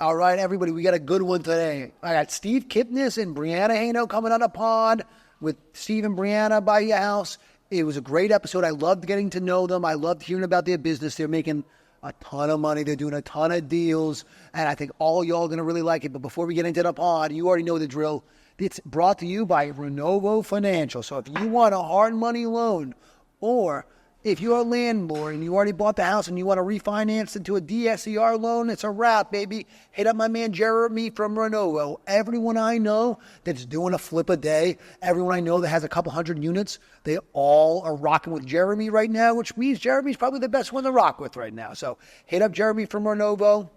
All right, everybody, we got a good one today. I got Steve Kipnis and Briana Haino coming on a pod with Steve and Briana by your house. It was a great episode. I loved getting to know them. I loved hearing about their business. They're making a ton of money. They're doing a ton of deals, and I think all y'all are going to really like it. But before we get into the pod, you already know the drill. It's brought to you by Renovo Financial. So if you want a hard money loan, or if you're a landlord and you already bought the house and you want to refinance into a DSCR loan, it's a wrap, baby. Hit up my man Jeremy from Renovo. Everyone I know that's doing a flip a day, everyone I know that has a couple hundred units, they all are rocking with Jeremy right now, which means Jeremy's probably the best one to rock with right now. So hit up Jeremy from Renovo.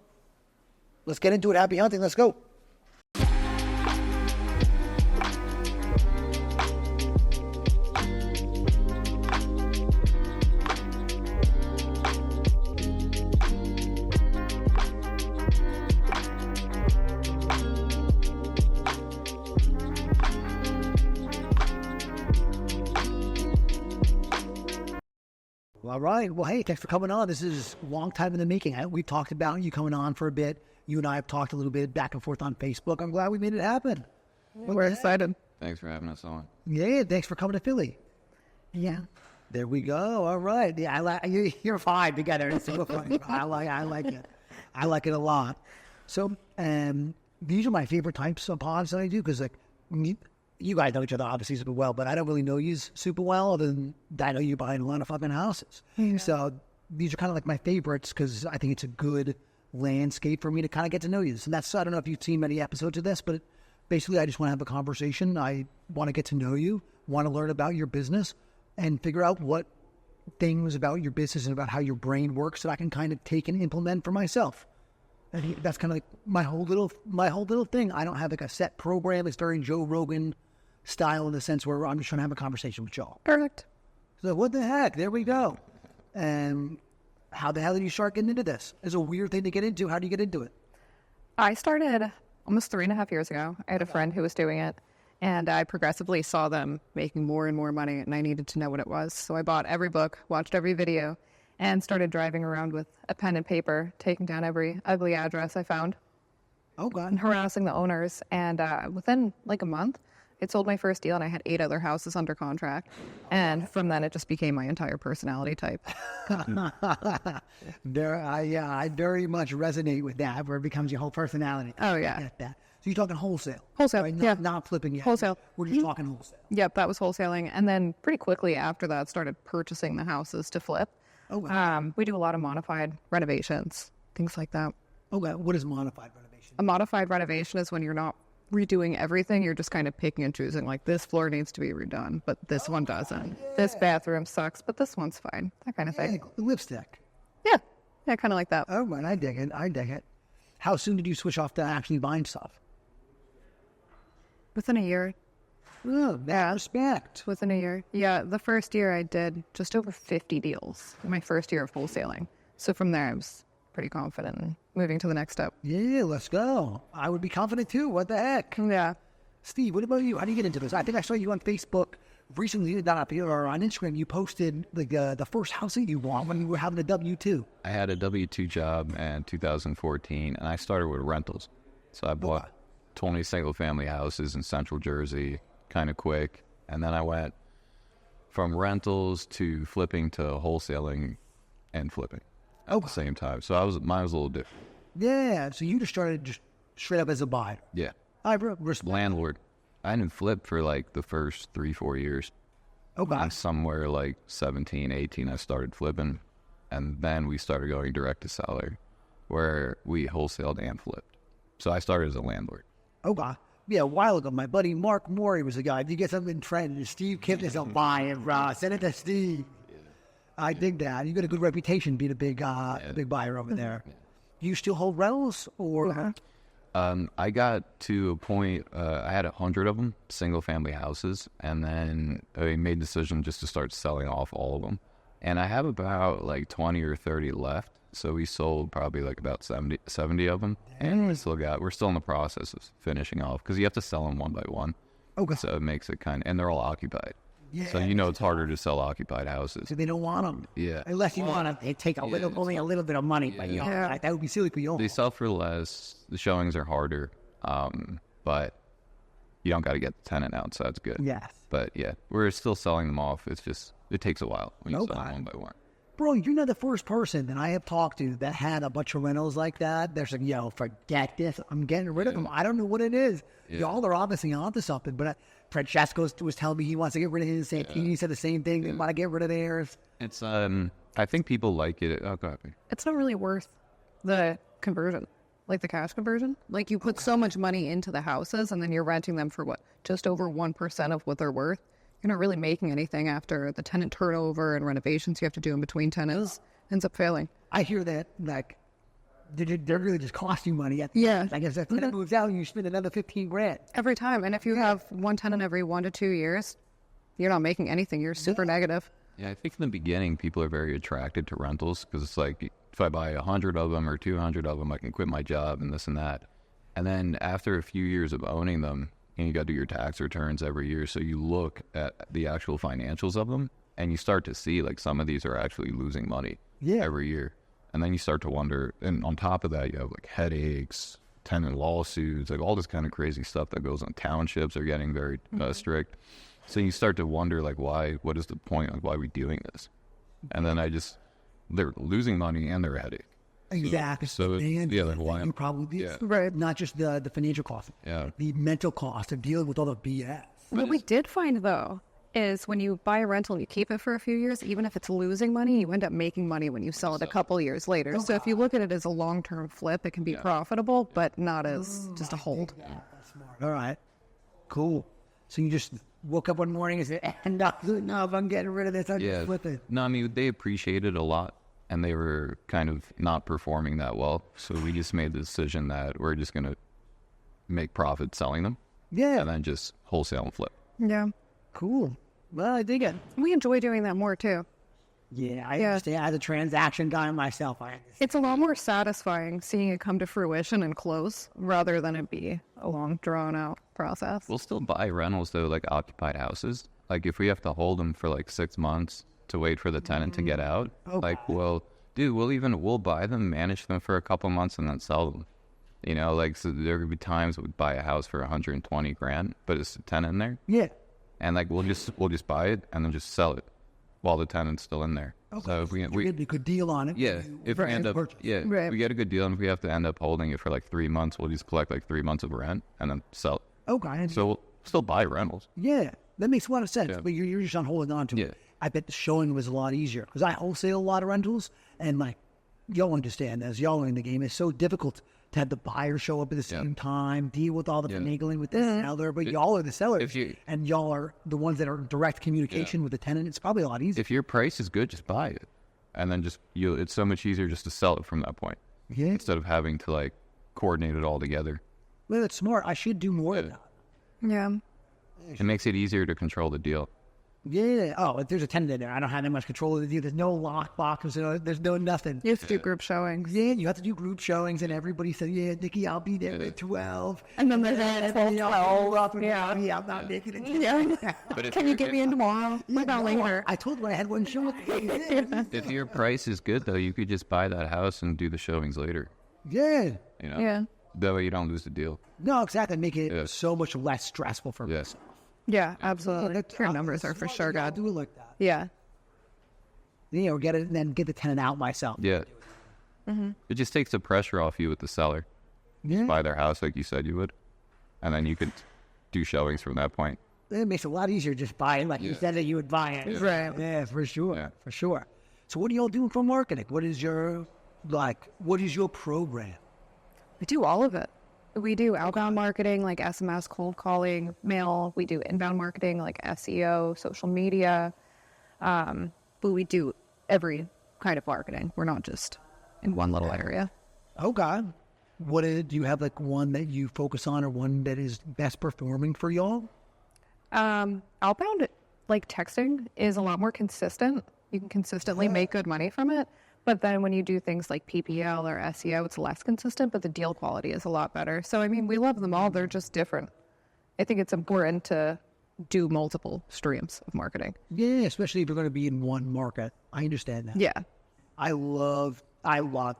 Let's get into it. Happy hunting. Let's go. All right. Well, hey, thanks for coming on. This is a long time in the making. We've talked about you coming on for a bit. You and I have talked a little bit back and forth on Facebook. I'm glad we made it happen. We're excited. Thanks for having us on. Yeah, thanks for coming to Philly. Yeah. There we go. All right. Yeah, I like you're fine together. It's super fun. I like it. I like it a lot. So, these are my favorite types of pods that I do because, like, you guys know each other obviously super well, but I don't really know you super well other than I know you buying a lot of fucking houses. Yeah. So these are kind of like my favorites because I think it's a good landscape for me to kind of get to know you. So that's, I don't know if you've seen many episodes of this, but basically I just want to have a conversation. I want to get to know you, want to learn about your business and figure out what things about your business and about how your brain works that I can kind of take and implement for myself. And that's kind of like my whole little thing. I don't have like a set program. It's very Joe Rogan style in the sense where I'm just trying to have a conversation with y'all. Perfect. So what the heck? There we go. And how the hell did you start getting into this? It's a weird thing to get into. How do you get into it? I started almost 3.5 years ago. I had a friend who was doing it, and I progressively saw them making more and more money, and I needed to know what it was. So I bought every book, watched every video, and started driving around with a pen and paper, taking down every ugly address I found. Oh, God. And harassing the owners. And within like a month, I sold my first deal, and I had 8 other houses under contract. And from then, it just became my entire personality type. I very much resonate with that, where it becomes your whole personality. Oh, yeah. I get that. So you're talking wholesale? Wholesale, right? yeah. Not flipping yet. Wholesale. We're just talking wholesale. Yep, that was wholesaling. And then pretty quickly after that, started purchasing the houses to flip. Oh, wow. We do a lot of modified renovations, things like that. Oh, God. What is modified renovation? A modified renovation is when you're not redoing everything. You're just kind of picking and choosing, like, this floor needs to be redone, but this one doesn't. Yeah. This bathroom sucks, but this one's fine. That kind of thing. Like lipstick. Yeah, kind of like that. Oh, man, I dig it. How soon did you switch off to actually buying stuff? Within a year. Oh, yeah, respect. Within a year. Yeah, the first year I did just over 50 deals. My first year of wholesaling. So from there, I was pretty confident in moving to the next step. Yeah, let's go. I would be confident too. What the heck? Yeah. Steve, what about you? How do you get into this? I think I saw you on Facebook recently, not up here, or on Instagram. You posted like the first house that you bought when you were having a W-2. I had a W-2 job in 2014, and I started with rentals. So I bought 20 single-family houses in Central Jersey, kind of quick. And then I went from rentals to flipping to wholesaling and flipping at the same time. So mine was a little different. Yeah, so you just started just straight up as a buyer. Yeah. I respect. Landlord. I didn't flip for like the first 3-4 years. Okay. And somewhere like 17, 18, I started flipping. And then we started going direct to seller, where we wholesaled and flipped. So I started as a landlord. Okay. Yeah, a while ago, my buddy Mark Morey was a guy. If you get something trending, Steve Kipnis will buy it, bro. Send it to Steve. Yeah. I dig that. You got a good reputation being a big buyer over there. Yeah. Do you still hold rentals or? I got to a point, I had 100 of them, single family houses, and then I made a decision just to start selling off all of them. And I have about like 20 or 30 left. So we sold probably like about 70 of them. And we're still in the process of finishing off because you have to sell them one by one. Okay. So it makes it and they're all occupied. So it's harder to sell occupied houses. So they don't want them. Yeah. Unless you want to take only a little bit of money. But like, that would be silly for you. They sell for less. The showings are harder, but you don't got to get the tenant out, so that's good. Yes. But yeah, we're still selling them off. It's just, it takes a while when you sell them one by one. Bro, you're not the first person that I have talked to that had a bunch of rentals like that. They're like, yo, forget this. I'm getting rid of them. I don't know what it is. Yeah. Y'all are obviously onto something. But Francesco was telling me he wants to get rid of his. He said the same thing. They want to get rid of theirs. It's, I think people like it. Oh, go ahead. It's not really worth the conversion, like the cash conversion. Like you put so much money into the houses and then you're renting them for what? Just over 1% of what they're worth. You're not really making anything after the tenant turnover and renovations you have to do in between tenants. Ends up failing. I hear that, like, they're really just costing money. Yeah. I guess if that tenant moves out, you spend another $15,000. Every time. And if you have one tenant every 1 to 2 years, you're not making anything. You're super negative. Yeah, I think in the beginning, people are very attracted to rentals because it's like, if I buy 100 of them or 200 of them, I can quit my job and this and that. And then after a few years of owning them, and you got to do your tax returns every year, so you look at the actual financials of them, and you start to see like some of these are actually losing money every year. And then you start to wonder, and on top of that, you have like headaches, tenant lawsuits, like all this kind of crazy stuff that goes on. Townships are getting very strict. So you start to wonder, like, what is the point? Like, why are we doing this? And then they're losing money and they're a headache. Exactly. So like why? You probably Right. not just the financial cost, the mental cost of dealing with all the BS. What we did find, though, is when you buy a rental and you keep it for a few years, even if it's losing money, you end up making money when you sell it a couple years later. So if you look at it as a long-term flip, it can be profitable, but not as just a hold. That's smart. All right. Cool. So you just woke up one morning and said, no, if I'm getting rid of this, I'm just flip it. No, I mean, they appreciate it a lot. And they were kind of not performing that well. So we just made the decision that we're just going to make profit selling them. Yeah. And then just wholesale and flip. Yeah. Cool. Well, I dig it. We enjoy doing that more, too. Yeah, I understand. As a transaction guy myself, I understand. It's a lot more satisfying seeing it come to fruition and close rather than it be a long, drawn-out process. We'll still buy rentals, though, like occupied houses. Like if we have to hold them for like 6 months to wait for the tenant to get out, we'll buy them, manage them for a couple months, and then sell them. So there could be times we'd buy a house for $120,000, but it's a tenant in there. Yeah. And like we'll just buy it and then just sell it while the tenant's still in there. Okay. So if we get a good deal on it. if we end up we get a good deal, and if we have to end up holding it for like 3 months, we'll just collect like 3 months of rent and then sell it. Okay. So we'll still buy rentals. Yeah, that makes a lot of sense. Yeah. But you're just on holding on to it. I bet the showing was a lot easier because I wholesale a lot of rentals, and like y'all understand this, y'all are in the game. It's so difficult to have the buyer show up at the same time, deal with all the finagling with the seller, but y'all are the sellers, and y'all are the ones that are in direct communication with the tenant. It's probably a lot easier. If your price is good, just buy it, and then it's so much easier just to sell it from that point instead of having to like coordinate it all together. Well, that's smart. I should do more of that. Yeah. It makes it easier to control the deal. Yeah. Oh, if there's a tenant in there, I don't have that much control of the deal. There's no lock boxes. There's no nothing. You have to do group showings. Yeah, you have to do group showings, and everybody said, "Yeah, Nikki, I'll be there at 12." And then there's that full 12. Yeah, I'm not making it. Yeah. Can you get me in tomorrow? What about later? I told her I had one show. If your price is good, though, you could just buy that house and do the showings later. Yeah. Yeah. That way you don't lose the deal. No, exactly. Make it so much less stressful for me. Yeah, absolutely. Your numbers are for sure good. Do it like that. Yeah. Or get it and then get the tenant out myself. Yeah. It just takes the pressure off you with the seller. Yeah. Buy their house like you said you would, and then you could do showings from that point. It makes it a lot easier just buy it like you said that you would buy it. Right. Yeah, for sure. For sure. So what are y'all doing for marketing? What is your program? We do all of it. We do outbound marketing like SMS, cold calling, mail. We do inbound marketing like SEO, social media. But we do every kind of marketing. We're not just in one little area. Oh, God. Do you have like one that you focus on or one that is best performing for y'all? Outbound, like texting, is a lot more consistent. You can consistently make good money from it. But then when you do things like PPL or SEO, it's less consistent, but the deal quality is a lot better. So, I mean, we love them all. They're just different. I think it's important to do multiple streams of marketing. Yeah, especially if you're going to be in one market. I understand that. Yeah. I love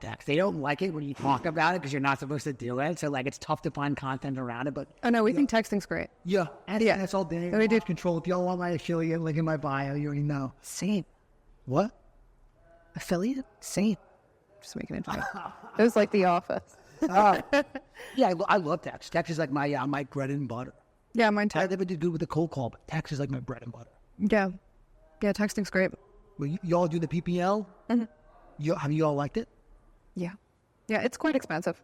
text. They don't like it when you talk about it because you're not supposed to do it. So like it's tough to find content around it. But Oh, no, we think texting's great. Yeah, Yeah. that's all day. We do. Control. If y'all want my affiliate link in my bio, you already know. Same. What? Affiliate? Same. Just making it funny. It was like The Office. Yeah, I love text. Text is like my bread and butter. Yeah, mine I too. never did good with the cold call, but text is like my bread and butter. Yeah. Yeah, texting's great. Well, y'all do the PPL? Mm-hmm. Have you all liked it? Yeah. Yeah, it's quite expensive.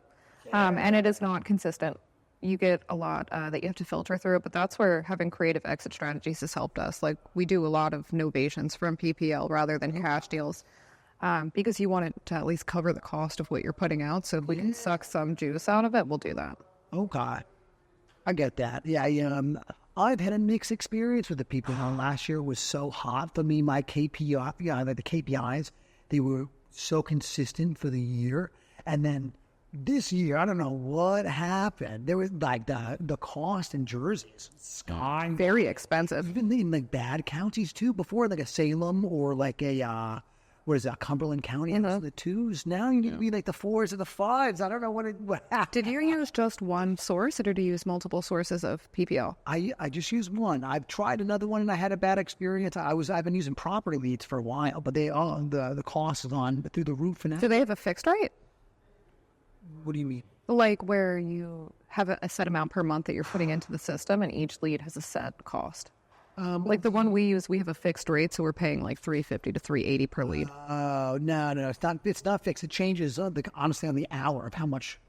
And it is not consistent. You get a lot that you have to filter through, but that's where having creative exit strategies has helped us. Like, we do a lot of novations from PPL rather than cash deals because you want it to at least cover the cost of what you're putting out. So if we can suck some juice out of it, we'll do that. Okay. I get that. Yeah, I've had a mixed experience with the people. Last year was so hot for me. My KPI, the KPIs, they were so consistent for the year. And then this year, I don't know what happened. There was like the cost in jerseys sky. Very expensive. Even in like bad counties too. Before like a Salem or like a Cumberland County, it was the 2s. Now you need to be like the 4s or the 5s. I don't know what happened. Did you use just one source, or did you use multiple sources of PPL? I just used one. I've tried another one and I had a bad experience. I've been using property leads for a while, but the cost is on through the roof now. Do they have a fixed rate? What do you mean? Like where you have a set amount per month that you're putting into the system, and each lead has a set cost. Like the one we use, we have a fixed rate, so we're paying like $350 to $380 per lead. Oh no, it's not fixed. It changes honestly on the hour of how much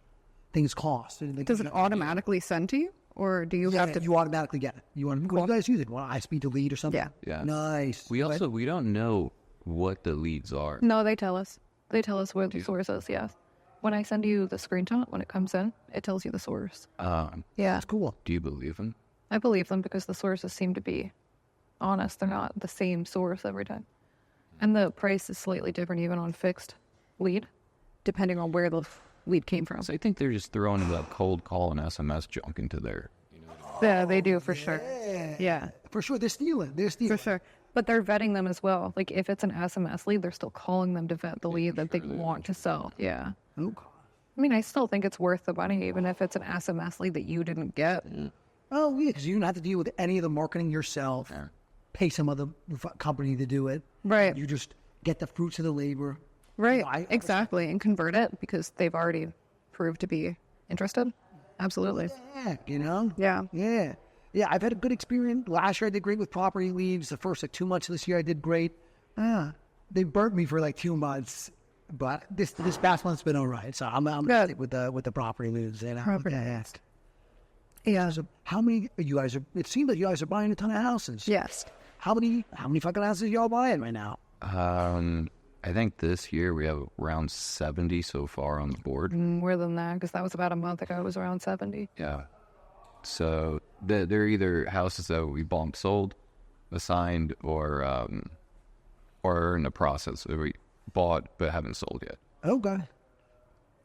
things cost. Does it automatically send to you, or do you have to? You automatically get it. What do you guys use it? I speed to lead or something? Yeah. Yeah. Nice. We don't know what the leads are. No, they tell us. They tell us where the source is. Yes. When I send you the screenshot when it comes in, it tells you the source. Yeah. That's cool. Do you believe them? I believe them because the sources seem to be honest. They're not the same source every time. And the price is slightly different even on fixed lead, depending on where the lead came from. So I think they're just throwing that cold call and SMS junk into there. Yeah, they do for sure. Yeah, For sure, they're stealing. for sure. But they're vetting them as well. Like if it's an SMS lead, they're still calling them to vet the lead that they want to sell. Yeah. Okay. I mean, I still think it's worth the money, even if it's an SMS lead that you didn't get. Oh, yeah, because you don't have to deal with any of the marketing yourself. Yeah. Pay some other company to do it. Right. You just get the fruits of the labor. Right. I- Exactly. And convert it because they've already proved to be interested. Absolutely. Yeah, Yeah. Yeah. Yeah, I've had a good experience. Last year I did great with property leads. The first 2 months of this year I did great. They burnt me for 2 months. But this past month's been all right. So I'm gonna stick with the property leads. Property leads. Yeah. So how many you guys are? It seems like you guys are buying a ton of houses. Yes. How many fucking houses y'all buying right now? I think this year we have around 70 so far on the board. More than that, because that was about a month ago. It was around 70. Yeah. So they're either houses that we bought and sold, assigned, or in the process that we bought but haven't sold yet. Okay.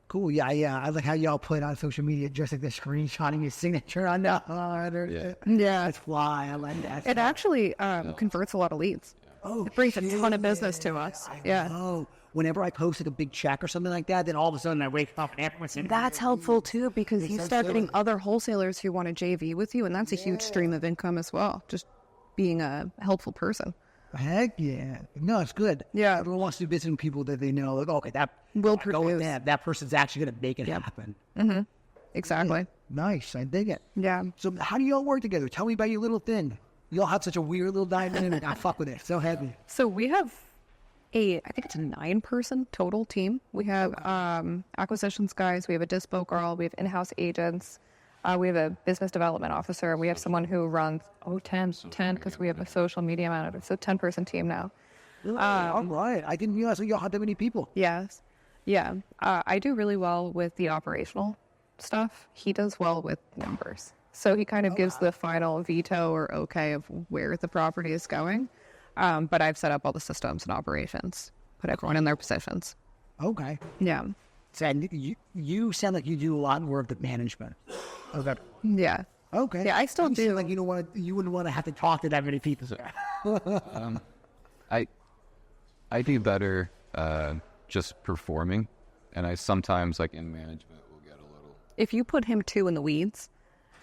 Cool. Yeah. I like how y'all put on social media just like the screenshotting your signature on the Yeah. That's fly. I like that. It actually converts a lot of leads. Oh, It brings a ton of business to us. Yeah. Oh, whenever I post a big check or something like that, then all of a sudden I wake up and everyone's saying, That's helpful too because you so start silly. getting other wholesalers who want to JV with you, and that's a huge stream of income as well. Just being a helpful person. heck yeah. No, it's good. Yeah. Everyone wants to do business with people that they know, like, okay, that Will I go with produce. that. That person's actually going to make it happen. Exactly. Nice. I dig it. Yeah. So how do y'all work together? Tell me about your little thing. Y'all have such a weird little dynamic. I fuck with it. So happy. So we have I think it's a 9-person total team. We have acquisitions guys, we have a dispo girl, we have in-house agents, we have a business development officer, we have someone who runs 10 because we have a social media manager. So 10-person team now. All right. I didn't realize that y'all had that many people. Yes. Yeah. I do really well with the operational stuff. He does well with numbers. So he kind of gives the final veto or okay of where the property is going. But I've set up all the systems and operations, put everyone in their positions. Okay. Yeah. So you sound like you do a lot more of the management. Okay. Yeah. Okay. Yeah, I still You seem do. like you wouldn't want to have to talk to that many people. I do better just performing, and I sometimes like in management will get a little. If you put him too in the weeds,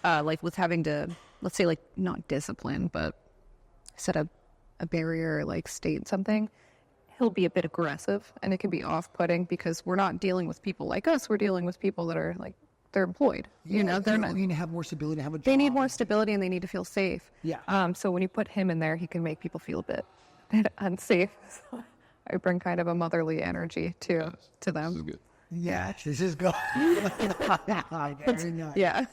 like with having to, let's say, like not discipline, but set a barrier, like state something, he'll be a bit aggressive, and it can be off-putting because we're not dealing with people like us. We're dealing with people that are like, they're employed. You know, they're not. They need to have more stability, have a job. They need more stability, and they need to feel safe. Yeah. So when you put him in there, he can make people feel a bit unsafe. So I bring kind of a motherly energy to This is them. good. Yeah, this is good. Very nice. Yeah.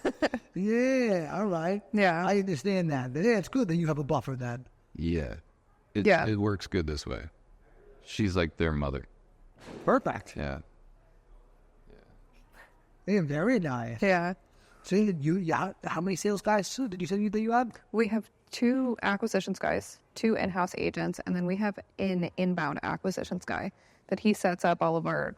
Yeah, all right. Yeah. I understand that. Yeah, it's good that you have a buffer then. Yeah. Yeah. It works good this way. She's like their mother. Perfect. Yeah. Yeah, very nice. Yeah. So how many sales guys did you say that you had? We have 2 acquisitions guys, 2 in-house agents, and then we have an inbound acquisitions guy that he sets up all of our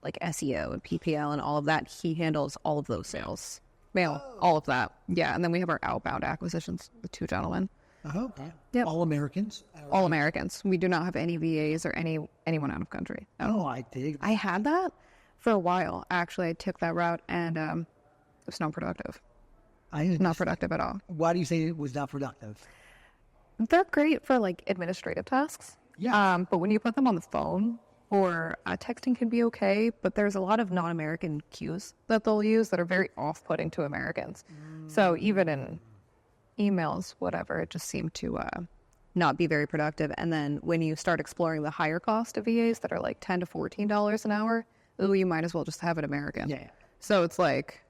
like SEO and PPL and all of that. He handles all of those sales, mail, all of that. Yeah, and then we have our outbound acquisitions with 2 gentlemen, Okay. Yep. All Americans? all Americans. We do not have any VAs or anyone out of country. No. Oh, I dig. I had that for a while. Actually, I took that route, and it was not productive. Not productive at all. Why do you say it was not productive? They're great for like administrative tasks. Yeah. But when you put them on the phone or texting can be okay, but there's a lot of non-American cues that they'll use that are very off-putting to Americans. So even in emails, whatever, it just seemed to not be very productive. And then when you start exploring the higher cost of VAs that are like $10 to $14 an hour, ooh, you might as well just have an American. Yeah. So it's like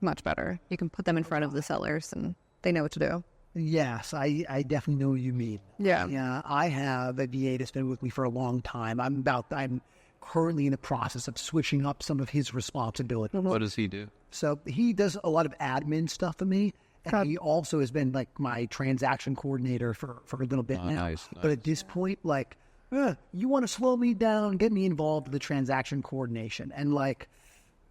much better. You can put them in front of the sellers and they know what to do. Yes, I definitely know what you mean. Yeah. Yeah, I have a VA that's been with me for a long time. I'm currently in the process of switching up some of his responsibilities. What does he do? So he does a lot of admin stuff for me. And he also has been like my transaction coordinator for a little bit now. Nice. But at this point, like, you want to slow me down, get me involved in the transaction coordination. And like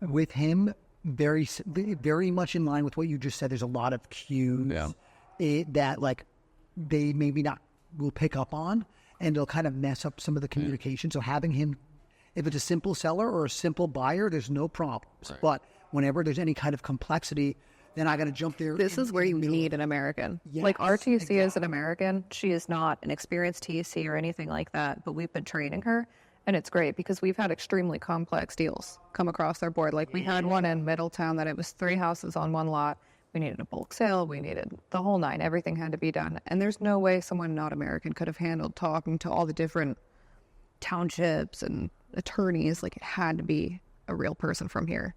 with him, very, very much in line with what you just said, there's a lot of cues that like they maybe not will pick up on, and it'll kind of mess up some of the communication. So having him, if it's a simple seller or a simple buyer, there's no problems. Right. But whenever there's any kind of complexity, then I got to jump there. This is where you need an American. Like our TC is an American. She is not an experienced TC or anything like that, but we've been training her, and it's great because we've had extremely complex deals come across our board. Like we had one in Middletown that it was 3 houses on one lot. We needed a bulk sale. We needed the whole 9. Everything had to be done. And there's no way someone not American could have handled talking to all the different townships and attorneys. Like it had to be a real person from here.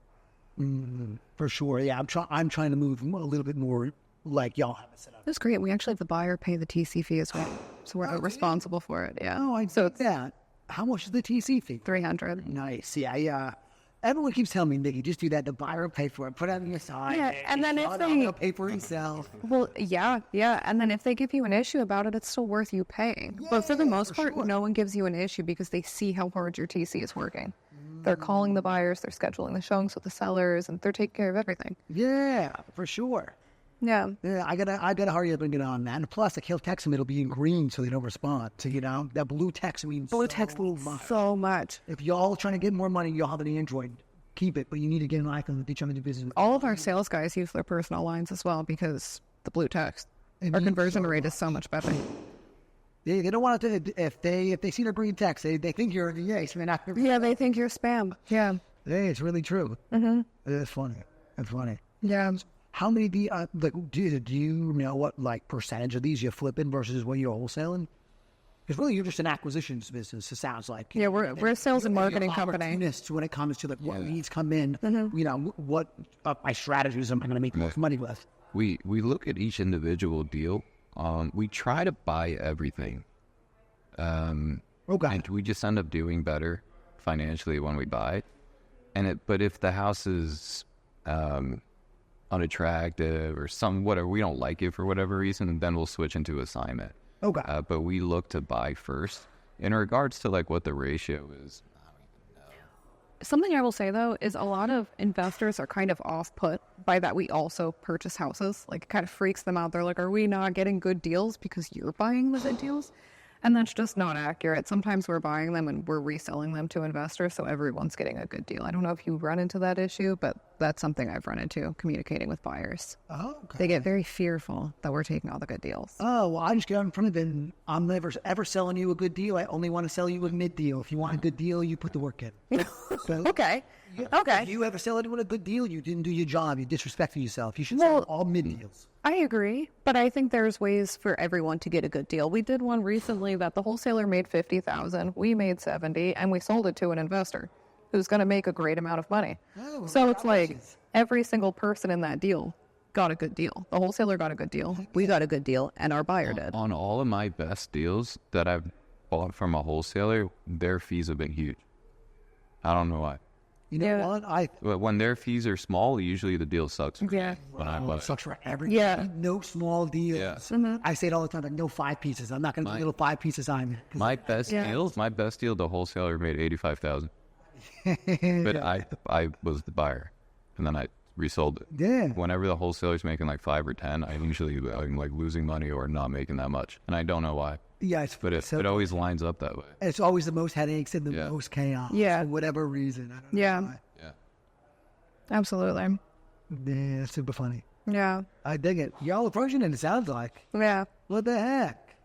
For sure, yeah. I'm trying to move a little bit more like y'all have it set up. That's great. We actually have the buyer pay the TC fee as well. So we're responsible for it. Yeah. Oh, so it's that. How much is the TC fee? 300. Nice. Yeah. Everyone keeps telling me, Nikki, just do that. The buyer will pay for it. Put it on your side. Yeah, and then if they- he'll pay for himself. Well, yeah. And then if they give you an issue about it, it's still worth you paying. But for the most part, no one gives you an issue because they see how hard your TC is working. They're calling the buyers, they're scheduling the showings with the sellers, and they're taking care of everything. Yeah, for sure. Yeah. Yeah, I gotta hurry up and get on that. And plus, like, he'll text them, it'll be in green so they don't respond. So, that blue text means Blue text means so much. If y'all trying to get more money, y'all have an Android. Keep it, but you need to get an iPhone with each other to do business. All of our sales guys use their personal lines as well because the blue text. Our conversion rate is so much better. They don't want to. If they see the green text, they think you're a VA. So they're not. Yeah, they think you're spam. Yeah. Hey, it's really true. Mm-hmm. It's funny. It's funny. Yeah. How many do you know what like percentage of these you're flipping versus what you're wholesaling? Because really, you're just an acquisitions business. It sounds like. Yeah, we're a sales and marketing company. Opportunists when it comes to like what leads come in. What my strategies am I going to make the most money with? We look at each individual deal. We try to buy everything. Okay. And we just end up doing better financially when we buy. But if the house is unattractive or we don't like it for whatever reason, then we'll switch into assignment. Okay. But we look to buy first. In regards to like what the ratio is, I don't even know. Something I will say, though, is a lot of investors are kind of off-put by that we also purchase houses. Like, it kind of freaks them out. They're like, are we not getting good deals because you're buying the good deals? And that's just not accurate. Sometimes we're buying them and we're reselling them to investors, so everyone's getting a good deal. I don't know if you run into that issue, but that's something I've run into communicating with buyers. Oh, okay. They get very fearful that we're taking all the good deals. Oh, well, I just get out in front of it and I'm never ever selling you a good deal. I only want to sell you a mid deal. If you want a good deal, you put the work in. So, Okay. Okay. if you ever sell anyone a good deal, you didn't do your job. You disrespected yourself. You should sell all mid deals. I agree, but I think there's ways for everyone to get a good deal. We did one recently that the wholesaler made $50,000, we made $70,000, and we sold it to an investor who's going to make a great amount of money. Oh, So it's like every single person in that deal got a good deal. The wholesaler got a good deal, we got a good deal, and our buyer did. On all of my best deals that I've bought from a wholesaler, their fees have been huge. I don't know why. You know Yeah. what? But when their fees are small, usually the deal sucks. Yeah. When I It buy it. sucks for everything. Yeah. No small deals. Yeah. Mm-hmm. I say it all the time, like no 5 pieces. I'm not going to do little 5 pieces on it. My best deal, the wholesaler made $85,000. But I was the buyer, and then I resold it. Yeah. Whenever the wholesaler's making like 5 or 10, I'm like losing money or not making that much, and I don't know why. Yeah, it's, But it always lines up that way. it's always the most headaches and the Yeah. most chaos. Yeah. For whatever reason. I don't know Yeah. why. Yeah. Absolutely. Yeah, that's super funny. Yeah. I dig it. Y'all approaching it, it sounds like. Yeah. What the heck?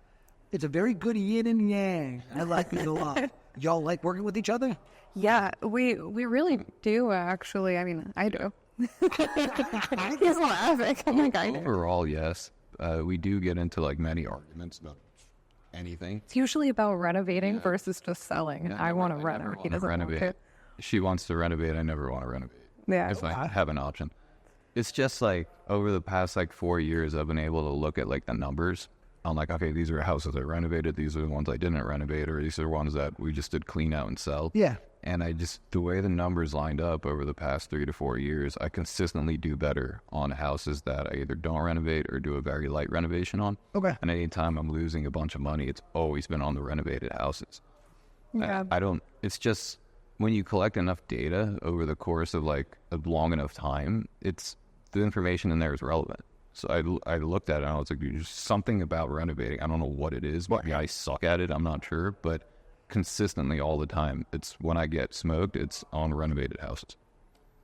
It's a very good yin and yang. I like it a lot. Y'all like working with each other? Yeah, we really do, actually. I mean, I do. He's laughing. I'm like, I do. Overall, yes. We do get into like many arguments about anything. It's usually about renovating versus just selling. Yeah, I want to never renovate. He wanna doesn't want to. She wants to renovate. I never want to renovate. Yeah. If I have an option. It's just like over the past like 4 years, I've been able to look at like the numbers. I'm like, okay, these are houses I renovated. These are the ones I didn't renovate, or these are ones that we just did clean out and sell. Yeah. And the way the numbers lined up over the past 3 to 4 years, I consistently do better on houses that I either don't renovate or do a very light renovation on. Okay. And anytime I'm losing a bunch of money, it's always been on the renovated houses. Yeah. It's just when you collect enough data over the course of like a long enough time, the information in there is relevant. So I looked at it and I was like, there's something about renovating. I don't know what it is. Maybe I suck at it. I'm not sure. But consistently all the time, it's when I get smoked, it's on renovated houses.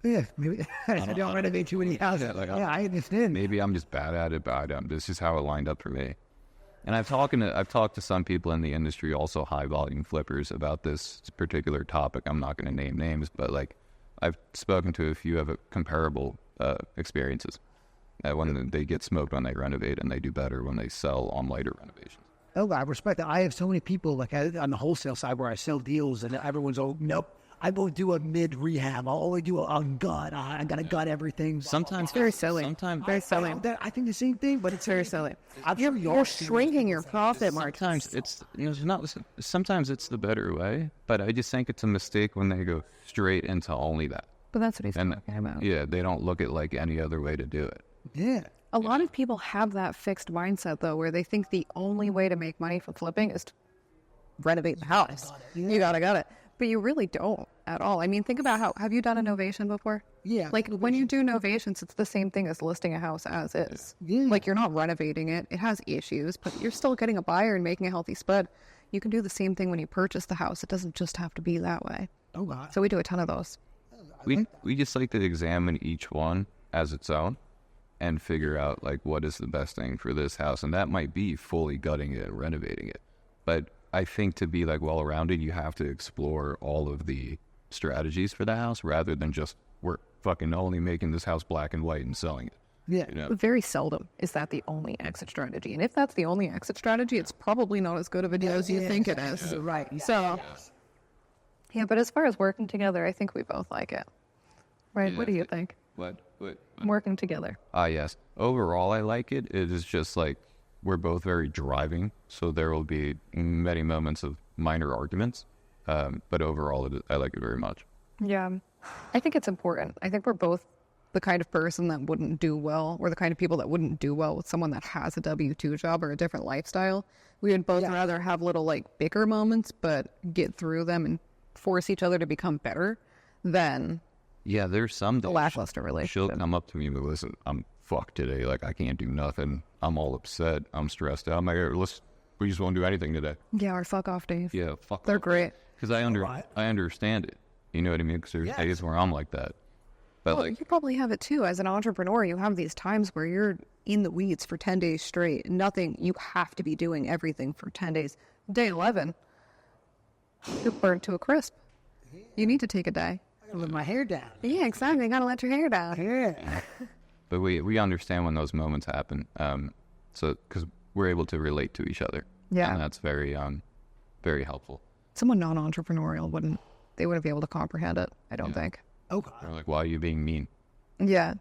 Yeah. Maybe I don't renovate too many houses. Yeah, I understand. Maybe I'm just bad at it, but this is how it lined up for me. And I've talked to some people in the industry, also high volume flippers, about this particular topic. I'm not going to name names, but like I've spoken to a few of comparable experiences. When they get smoked when they renovate, and they do better when they sell on lighter renovations. Oh, I respect that. I have so many people like on the wholesale side where I sell deals, and everyone's nope. I won't do a mid rehab. I'll only do a gut. I gotta gut everything. Sometimes Very silly. Sometimes Very silly. I think the same thing, but it's Very silly. I'm sure You're shrinking your profit margin. Sometimes it's not. Sometimes it's the better way, but I just think it's a mistake when they go straight into only that. But that's what he's And talking about. yeah, they don't look at like any other way to do it. Yeah. A lot of people have that fixed mindset, though, where they think the only way to make money from flipping is to renovate the house. You got it. But you really don't at all. I mean, think about have you done a novation before? Yeah. Like, when you do novations, it's the same thing as listing a house as is. Yeah. Like, you're not renovating it. It has issues, but you're still getting a buyer and making a healthy spread. You can do the same thing when you purchase the house. It doesn't just have to be that way. Oh God. So we do a ton of those. We just like to examine each one as its own and figure out like what is the best thing for this house, and that might be fully gutting it and renovating it. But I think to be like well-rounded, you have to explore all of the strategies for the house rather than just we're fucking only making this house black and white and selling it. Yeah. You know? Very seldom is that the only exit strategy. And if that's the only exit strategy, it's probably not as good of a deal as you think it is. Right. Yeah. So, yeah, but as far as working together, I think we both like it. Right? Yeah. What do you think? What? Working together. Yes. Overall, I like it. It is just like we're both very driving, so there will be many moments of minor arguments. But overall, I like it very much. Yeah. I think it's important. I think we're both the kind of person that wouldn't do well, or the kind of people that wouldn't do well with someone that has a W-2 job or a different lifestyle. We would both rather have little like bicker moments, but get through them and force each other to become better than Yeah, there's some a days lackluster she'll relationship. come up to me and be, listen, I'm fucked today. Like, I can't do nothing. I'm all upset. I'm stressed out. I'm like, we just won't do anything today. Yeah, our fuck off days. Yeah, fuck. They're great. Because I understand it. You know what I mean? Because there's days where I'm like that. But Well, like, you probably have it too. As an entrepreneur, you have these times where you're in the weeds for 10 days straight. Nothing, you have to be doing everything for 10 days. Day 11, you're burnt to a crisp. You need to take a day. I gotta let my hair down. Yeah, exactly. You gotta let your hair down. Yeah. but we understand when those moments happen. So because we're able to relate to each other. Yeah. And that's very very helpful. Someone non-entrepreneurial wouldn't be able to comprehend it, I don't think. Okay. They're like, why are you being mean? Yeah.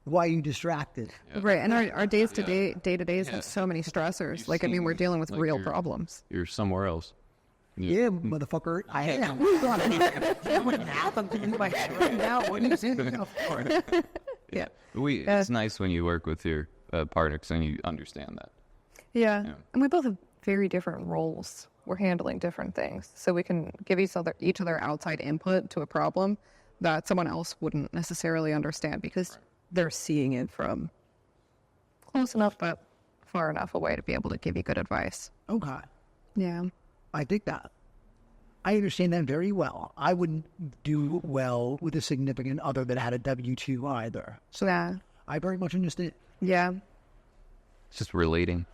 Why are you distracted? Yeah. Right. And our days to day-to-days have so many stressors. You've Like, I mean, seen we're me. dealing with Like, real you're- problems. You're somewhere else. Yeah, motherfucker. I am. I'm doing my shit right now. What are you saying? Yeah. It's nice when you work with your partners and you understand that. Yeah. Yeah. And we both have very different roles. We're handling different things. So we can give each other outside input to a problem that someone else wouldn't necessarily understand because they're seeing it from close enough but far enough away to be able to give you good advice. Okay. Yeah. I dig that. I understand that very well. I wouldn't do well with a significant other that had a W-2 either. So Yeah. I very much understand. Yeah. It's just relating.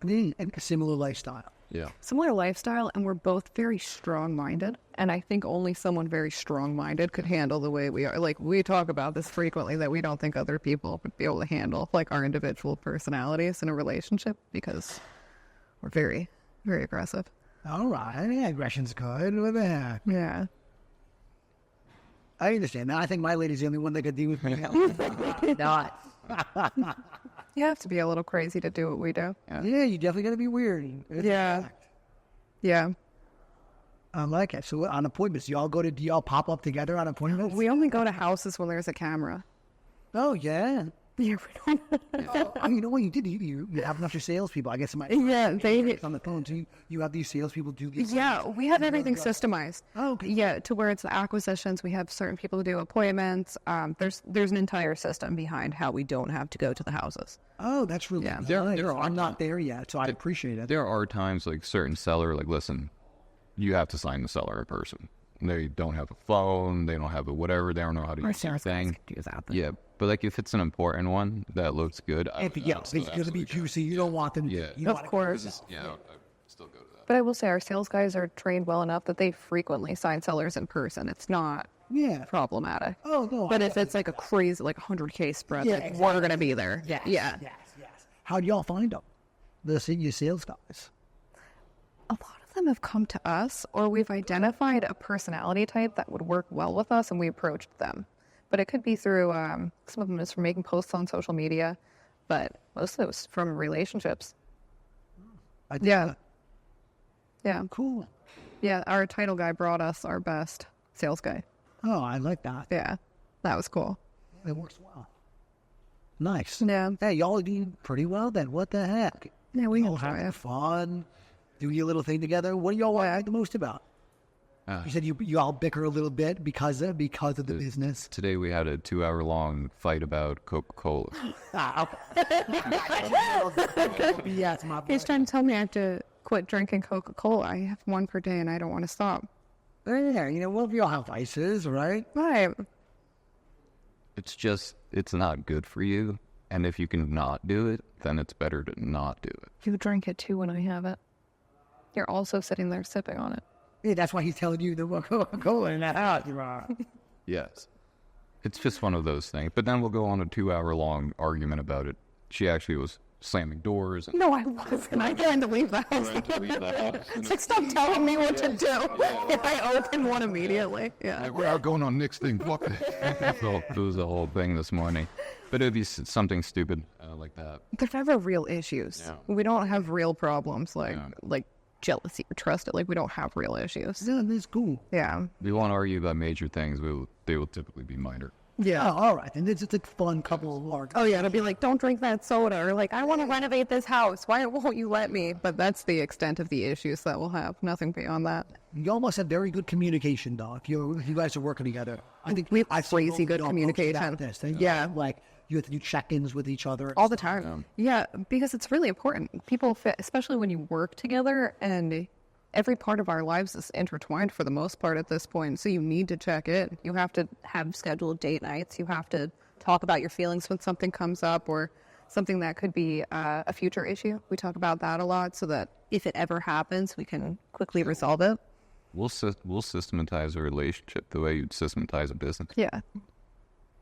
And a similar lifestyle. Yeah. Similar lifestyle, and we're both very strong-minded. And I think only someone very strong-minded could handle the way we are. Like, we talk about this frequently, that we don't think other people would be able to handle, like, our individual personalities in a relationship because we're very, very aggressive. All right. Yeah, aggression's good. What the heck? Yeah. I understand that. I think my lady's the only one that could deal with me. Not. You have to be a little crazy to do what we do. Yeah, you definitely got to be weird. It's Yeah. a fact. Yeah. I like it. So on appointments, do y'all pop up together on appointments? We only go to houses when there's a camera. Oh, yeah. Yeah, we don't. Oh, you know what you did? You have enough of salespeople. I guess it might Yeah, they... on the phone too. You have these salespeople do these. Yeah, we have everything systemized. Oh, okay. Yeah, to where it's the acquisitions. We have certain people who do appointments. There's an entire system behind how we don't have to go to the houses. Oh, that's really Yeah. nice. There are- I'm not there yet, so I appreciate it. There are times like certain seller, like, listen, you have to sign the seller in person. They don't have a phone. They don't have a whatever. They don't know how to use the thing. do that. Yeah, but like if it's an important one that looks good, If it's going to be juicy, you don't want them. Yeah. You don't Of want course. yeah, I still go to that. But I will say our sales guys are trained well enough that they frequently sign sellers in person. It's not Yeah. problematic. Oh no. But if it's like a crazy, like 100K spread, Yeah, like, exactly. we're going to be there. Yes. Yeah. Yes. How do y'all find them? The senior sales guys. A lot of them have come to us, or we've identified a personality type that would work well with us, and we approached them. But it could be through, some of them is from making posts on social media, but most of it was from relationships. I think Yeah. that- Yeah. Cool. Yeah, our title guy brought us our best sales guy. Oh, I like that. Yeah, that was cool. It works well. Nice. Yeah. Hey, y'all do pretty well then. What the heck? Yeah, we Y'all enjoy have it. fun. Do your little thing together. What do y'all like the most about? You said you all bicker a little bit because of the business. Today we had a 2-hour-long fight about Coca-Cola. Yes, my He's trying to tell me I have to quit drinking Coca-Cola. I have one per day and I don't want to stop. Yeah, you know, well, we all have vices, right? Right. It's not good for you. And if you can not do it, then it's better to not do it. You drink it too when I have it. You're also sitting there sipping on it. Yeah, that's why he's telling you the Coca-Cola in that house. You are. Yes. It's just one of those things. But then we'll go on a 2-hour-long argument about it. She actually was slamming doors. And No, I wasn't. I tried to leave the house. It's like, stop telling me what to do. If I open one immediately. Yeah. we're out going on Nick's thing. Fuck it. So it was the whole thing this morning. But it'd be something stupid like that. There's never real issues. Yeah. We don't have real problems like Yeah. like jealousy or trust. Like, we don't have real issues. Yeah, that's cool. Yeah. If we want to argue about major things, they will typically be minor. Yeah. Oh, all right. And it's a fun couple of arguments. Oh yeah, it'll be like, don't drink that soda, or like, I want to renovate this house. Why won't you let me? But that's the extent of the issues that we'll have. Nothing beyond that. You almost have very good communication, though. If you guys are working together, I think We have I've seen crazy both good of y'all communication. post about this. Yeah. Like you have to do check-ins with each other All the time. Yeah, because it's really important. People fit, especially when you work together, and every part of our lives is intertwined for the most part at this point. So you need to check in. You have to have scheduled date nights. You have to talk about your feelings when something comes up or something that could be a future issue. We talk about that a lot so that if it ever happens, we can quickly resolve it. We'll systematize a relationship the way you'd systematize a business. Yeah.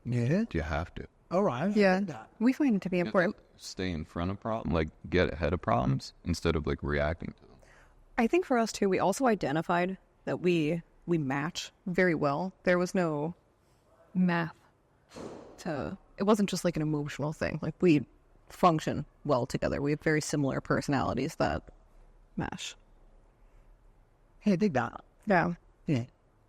Yeah. You have to. All right. Yeah. We find it to be important. Stay in front of problems, like get ahead of problems instead of like reacting to them. I think for us too, we also identified that we match very well. There was no math to it. Wasn't just like an emotional thing. Like we function well together. We have very similar personalities that mesh. Hey, I dig that. Yeah. Yeah.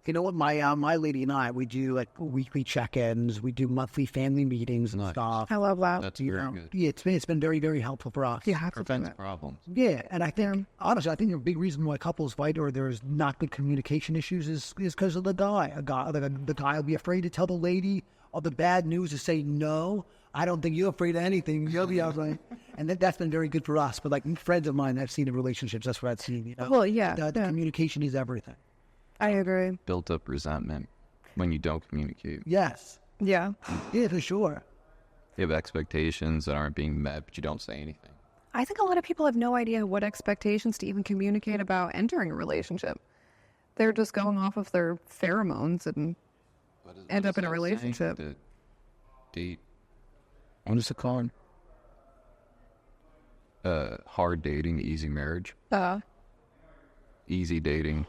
You know what? My lady and I, we do like weekly check-ins. We do monthly family meetings and Nice. stuff. I love that. That's You very know, good. yeah, it's been very, very helpful for us. You have to do Prevents it. problems. Yeah, and I think honestly, I think a big reason why couples fight or there's not good communication issues is because of the guy. The guy will be afraid to tell the lady all the bad news to say no. I don't think you're afraid of anything. You'll be out like, and that's been very good for us. But like friends of mine I've seen in relationships, that's what I've seen. You know, Well, yeah, the yeah. communication is everything. I agree. Built up resentment when you don't communicate. Yes, Yeah. yeah, for sure. You have expectations that aren't being met, but you don't say anything. I think a lot of people have no idea what expectations to even communicate about entering a relationship. They're just going off of their pheromones and end up in a relationship. The date. What is it called? Hard dating, easy marriage. Easy dating,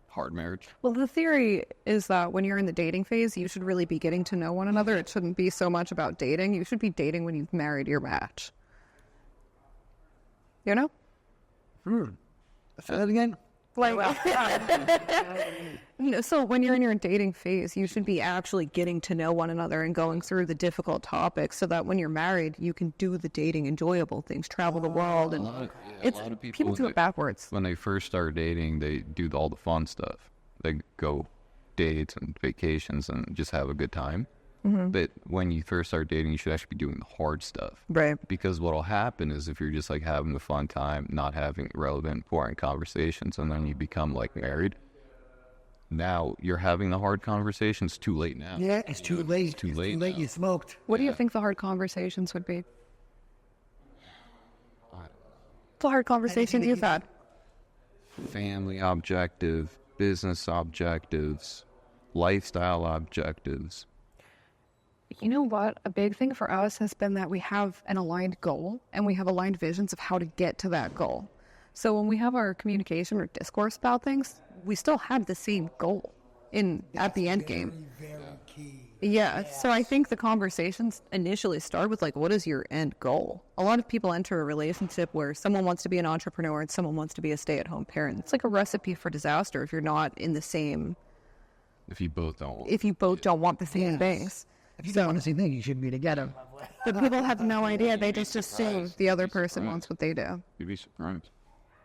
hard marriage. Well, the theory is that when you're in the dating phase, you should really be getting to know one another. It shouldn't be so much about dating. You should be dating when you've married your match. You know? Say that again. Like, no, so when you're in your dating phase, you should be actually getting to know one another and going through the difficult topics so that when you're married, you can do the dating enjoyable things, travel the world. And A lot of people do it backwards. When they first start dating, they do all the fun stuff. They go dates and vacations and just have a good time. But when you first start dating, you should actually be doing the hard stuff. Right. Because what'll happen is if you're just like having a fun time, not having relevant, important conversations, and then you become like married, now you're having the hard conversations too late now. Yeah, it's too late. too late Too late. now. You smoked. What do you think the hard conversations would be? The hard conversations you've had. Family objective, business objectives, lifestyle objectives. You know what? A big thing for us has been that we have an aligned goal and we have aligned visions of how to get to that goal. So when we have our communication or discourse about things, we still have the same goal at the end game. Very key. Yeah. So I think the conversations initially start with like, what is your end goal? A lot of people enter a relationship where someone wants to be an entrepreneur and someone wants to be a stay-at-home parent. It's like a recipe for disaster if you're not in the same, If you both don't. if you both don't want the same things. If you don't want the same thing, you shouldn't be together. But people have no idea. They just assume the other person wants what they do. You'd be surprised.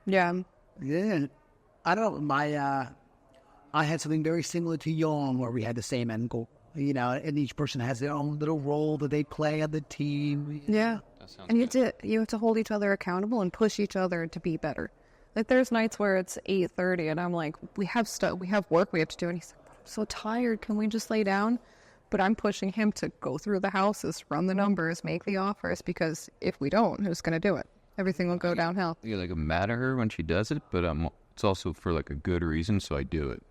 Yeah. Yeah. I don't know. I had something very similar to Young where we had the same end goal. You know, and each person has their own little role that they play on the team. Yeah. sounds And you have to hold each other accountable and push each other to be better. Like there's nights where it's 8:30 and I'm like, we have work we have to do, and he's like, I'm so tired. Can we just lay down? But I'm pushing him to go through the houses, run the numbers, make the offers, because if we don't, who's going to do it? Everything will go downhill. I get like mad at her when she does it, but it's also for like a good reason, so I do it.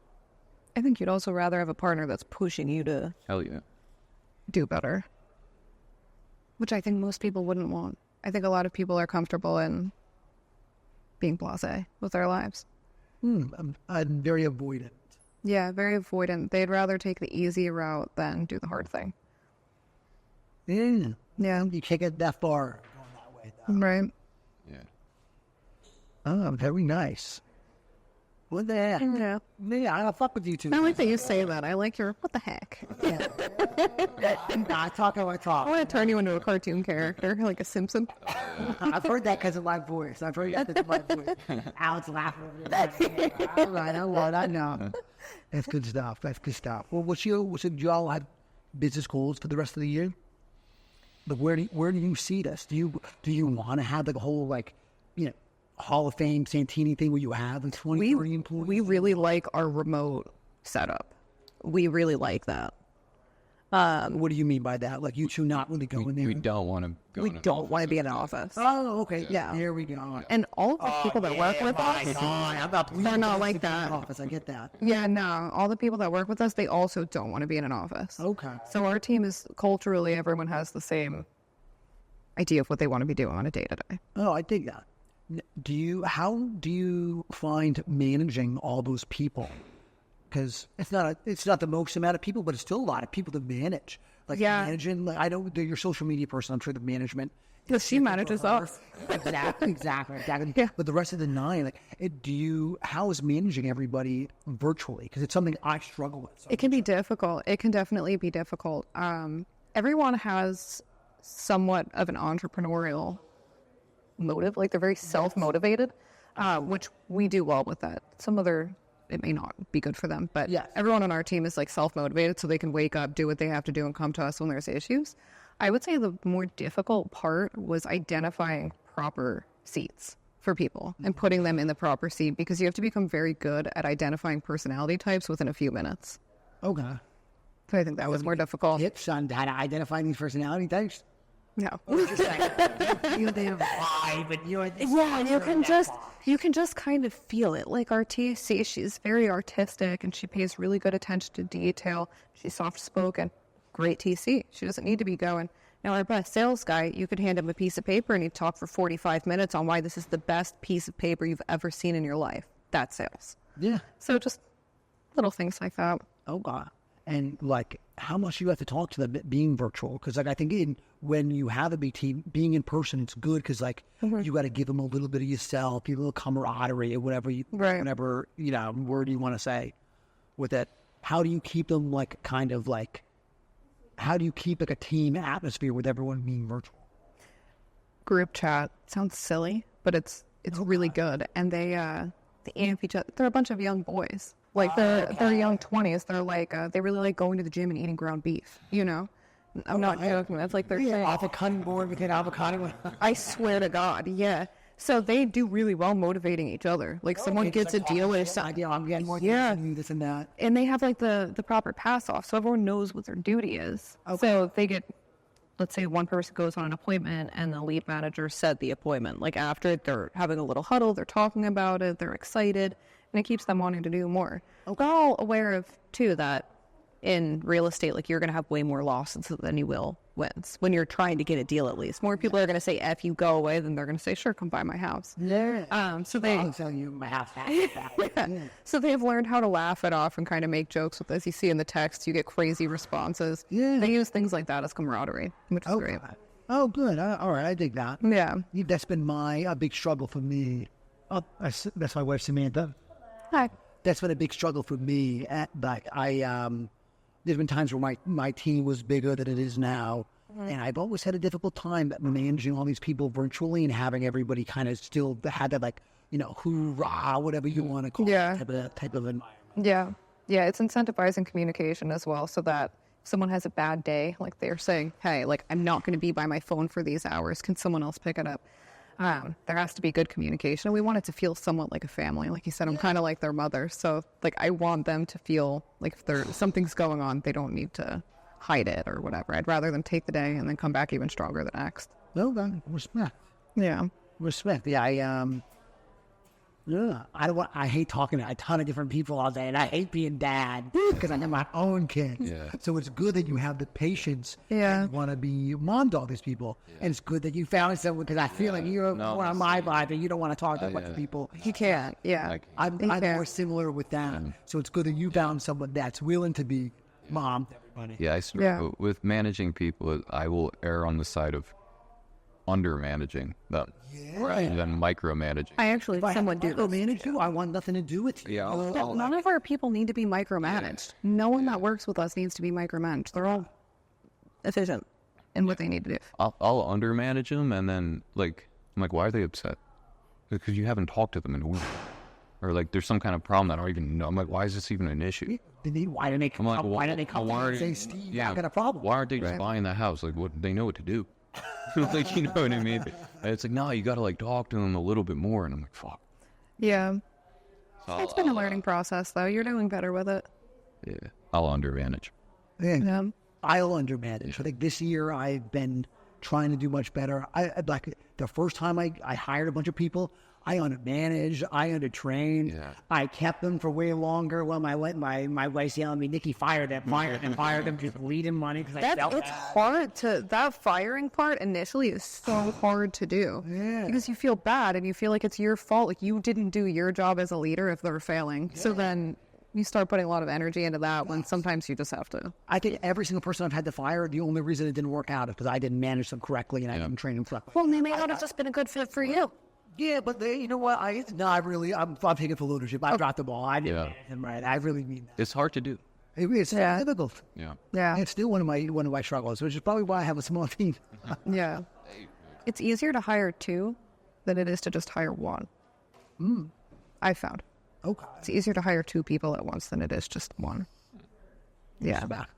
I think you'd also rather have a partner that's pushing you to Hell yeah. do better, which I think most people wouldn't want. I think a lot of people are comfortable in being blasé with their lives. I'm very avoidant. Yeah, very avoidant. They'd rather take the easy route than do the hard thing. Yeah. Yeah. You can't get that far going that way, though. Right. Yeah. Oh, very nice. What the heck? Yeah. Yeah, I don't fuck with you two. I like that you say that. I like your, what the heck? I talk how I I talk. want to turn you into a cartoon character, like a Simpson. I've heard that because of my voice. I've heard that because of my voice. Alex laughing over there. All right, I know. That's good stuff. That's good stuff. Well, do y'all have business goals for the rest of the year? Like, where do you see this? Do you want to have like a whole Hall of Fame Santini thing where you have like 20, 30 employees? We really like our remote setup. We really like that. What do you mean by that? Like you two not really going there? We don't want to go. We don't want to be in an office. Oh, okay. Yeah. There we go. And all of the people that work with us, they're not like that. Office, I get that. Yeah, no. All the people that work with us, they also don't want to be in an office. Okay. So our team is culturally, everyone has the same idea of what they want to be doing on a day-to-day. Oh, I dig that. How do you find managing all those people? Because it's not the most amount of people, but it's still a lot of people to manage. Like managing, like, I know that you're a social media person. I'm sure the management. Because she manages us. Exactly. Yeah. But the rest of the 9, how is managing everybody virtually? Because it's something I struggle with. So. It can be difficult. It can definitely be difficult. Everyone has somewhat of an entrepreneurial motive, like they're very self-motivated, which we do well with that. It may not be good for them, but everyone on our team is like self-motivated, so they can wake up, do what they have to do, and come to us when there's issues. I would say the more difficult part was identifying proper seats for people and putting them in the proper seat, because you have to become very good at identifying personality types within a few minutes. Okay. So I think that was more difficult. Tips on how to identify these personality types? No. You have vibe, and you can just kind of feel it. Like our TC, she's very artistic and she pays really good attention to detail. She's soft spoken, great TC. She doesn't need to be going. Now our best sales guy, you could hand him a piece of paper and he'd talk for 45 minutes on why this is the best piece of paper you've ever seen in your life. That's sales. Yeah. So just little things like that. Oh God. And how much you have to talk to them being virtual? Because I think when you have a big team, being in person, it's good because you got to give them a little bit of yourself, a little camaraderie, or whatever word you want to say with it. How do you keep them how do you keep a team atmosphere with everyone being virtual? Group chat sounds silly, but it's really good, and they amp each other. They're a bunch of young boys. They're young 20s. They're they really like going to the gym and eating ground beef, I'm not joking. That's like their thing. Off a cutting board with an avocado. I swear to God, yeah. So they do really well motivating each other. Like someone gets a deal with I'm getting more this and that. and they have the proper pass off, so everyone knows what their duty is. Okay. So they get, let's say one person goes on an appointment and the lead manager set the appointment. Like after it, they're having a little huddle, they're talking about it, they're excited, and it keeps them wanting to do more. We're all aware of, too, that in real estate, you're going to have way more losses than you will wins. When you're trying to get a deal, at least. More people are going to say, F you, go away, than they're going to say, sure, come buy my house. Yeah. I'll sell you my house. So they've learned how to laugh it off and kind of make jokes with, as you see in the text, you get crazy responses. Yeah. They use things like that as camaraderie, which is great. Oh, good. All right, I dig that. Yeah. That's been a big struggle for me. Oh, that's my wife, Samantha. Hi. That's been a big struggle for me. There's been times where my team was bigger than it is now, and I've always had a difficult time managing all these people virtually and having everybody kind of still had that hoorah, whatever you want to call it, type of environment. Yeah. Yeah, it's incentivizing communication as well, so that if someone has a bad day, they're saying, hey, I'm not going to be by my phone for these hours. Can someone else pick it up? There has to be good communication. And we want it to feel somewhat like a family. Like you said, I'm kind of like their mother. So, I want them to feel like if something's going on, they don't need to hide it or whatever. I'd rather them take the day and then come back even stronger the next. Well, respect. Yeah. Respect. Yeah, I hate talking to a ton of different people all day, and I hate being dad because I have my own kids. Yeah. So it's good that you have the patience Yeah. and want to be mom to all these people. Yeah. And it's good that you found someone, because I feel like you're more on my vibe and you don't want to talk to a bunch of people. You can't. Yeah. I'm more similar with that. So it's good that you found someone that's willing to be mom to everybody. Yeah, with managing people, I will err on the side of under managing them rather than micromanaging. I actually If I someone do this. manage you, I want nothing to do with you. Yeah, But none of our people need to be micromanaged. No one that works with us needs to be micromanaged. They're all efficient in what they need to do. I'll undermanage them, and then like I'm like, why are they upset? Because you haven't talked to them in a week, or like there's some kind of problem that I don't even know. I'm like, why is this even an issue? Why didn't they come? I'm like, Why didn't they come why and are say, you- Steve, yeah, I got a problem? Why aren't they just buying the house? Like, what they know what to do. Like, you know what I mean? And it's like, no, you got to like talk to them a little bit more. And I'm like, fuck. Yeah. So It's been a learning process, though. You're doing better with it. Yeah, I'll undermanage. Yeah. Yeah. I'll undermanage. I think this year I've been trying to do much better. I like the first time I hired a bunch of people, I undermanaged, I undertrained. Yeah. I kept them for way longer. Well, my wife's yelling at me, Nikki, fire them, just bleed him money because I felt It's bad. hard to, that firing part initially is so hard to do. Yeah. Because you feel bad and you feel like it's your fault. Like you didn't do your job as a leader if they're failing. So then you start putting a lot of energy into that when sometimes you just have to. I think every single person I've had to fire, the only reason it didn't work out is because I didn't manage them correctly and I didn't train them correctly. Well, they may not have just been a good fit for you. Yeah, but you know what? I'm taking full ownership. I dropped the ball. I didn't manage them right. I really mean that. It's hard to do. It's difficult. Yeah. Yeah. It's still one of my struggles, which is probably why I have a small team. Yeah. It's easier to hire two than it is to just hire one. I found. Okay. It's easier to hire two people at once than it is just one. Yeah. Back.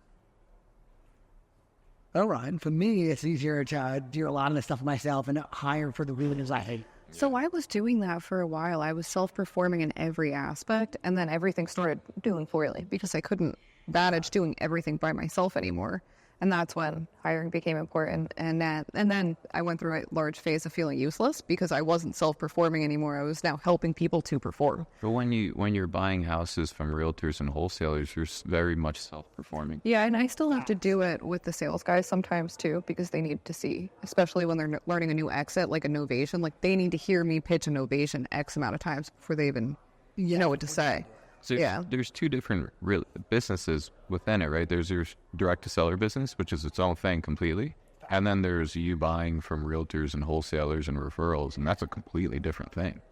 All right. For me, it's easier to do a lot of the stuff myself and hire for the reasons I hate. So I was doing that for a while. I was self-performing in every aspect, and then everything started doing poorly because I couldn't manage doing everything by myself anymore. And that's when hiring became important. And then I went through a large phase of feeling useless because I wasn't self-performing anymore. I was now helping people to perform. But when you're buying houses from realtors and wholesalers, you're very much self-performing. Yeah, and I still have to do it with the sales guys sometimes too because they need to see, especially when they're learning a new exit, like a novation, like they need to hear me pitch a novation X amount of times before they even know what to say. So there's two different real businesses within it, right? There's your direct-to-seller business, which is its own thing completely. And then there's you buying from realtors and wholesalers and referrals, and that's a completely different thing.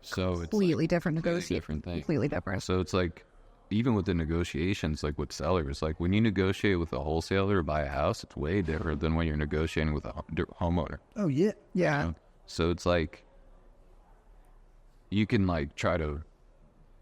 So it's Completely different completely negotiation. different thing. Completely different. So it's like, even with the negotiations, like with sellers, like when you negotiate with a wholesaler to buy a house, it's way different than when you're negotiating with a homeowner. Oh, yeah. Yeah. So it's like, you can like try to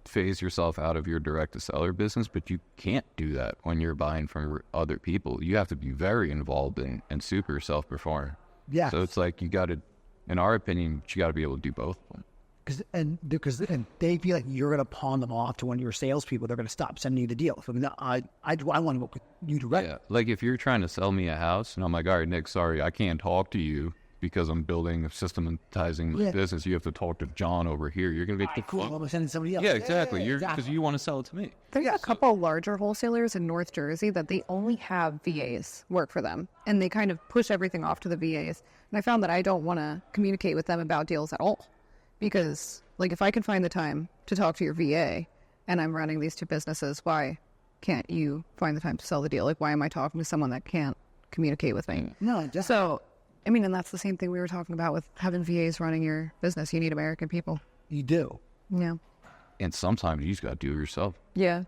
phase yourself out of your direct-to-seller business, but you can't do that when you're buying from other people. You have to be very involved in and super self-perform. Yeah. So it's like you got to, in our opinion, you got to be able to do both of them. Because they feel like you're going to pawn them off to one of your salespeople. They're going to stop sending you the deal. So I want to work with you directly. Yeah. Like if you're trying to sell me a house and I'm like, all right, Nick, sorry, I can't talk to you because I'm building, systematizing my business. You have to talk to John over here. You're going to be Cool. I'm going to send it to somebody else. Yeah, exactly. Because you want to sell it to me. There's a couple larger wholesalers in North Jersey that they only have VAs work for them, and they kind of push everything off to the VAs. And I found that I don't want to communicate with them about deals at all because, like, if I can find the time to talk to your VA and I'm running these two businesses, why can't you find the time to sell the deal? Like, why am I talking to someone that can't communicate with me? No, just So, I mean, and that's the same thing we were talking about with having VAs running your business. You need American people. you do. Yeah. And sometimes you just got to do it yourself. Yeah.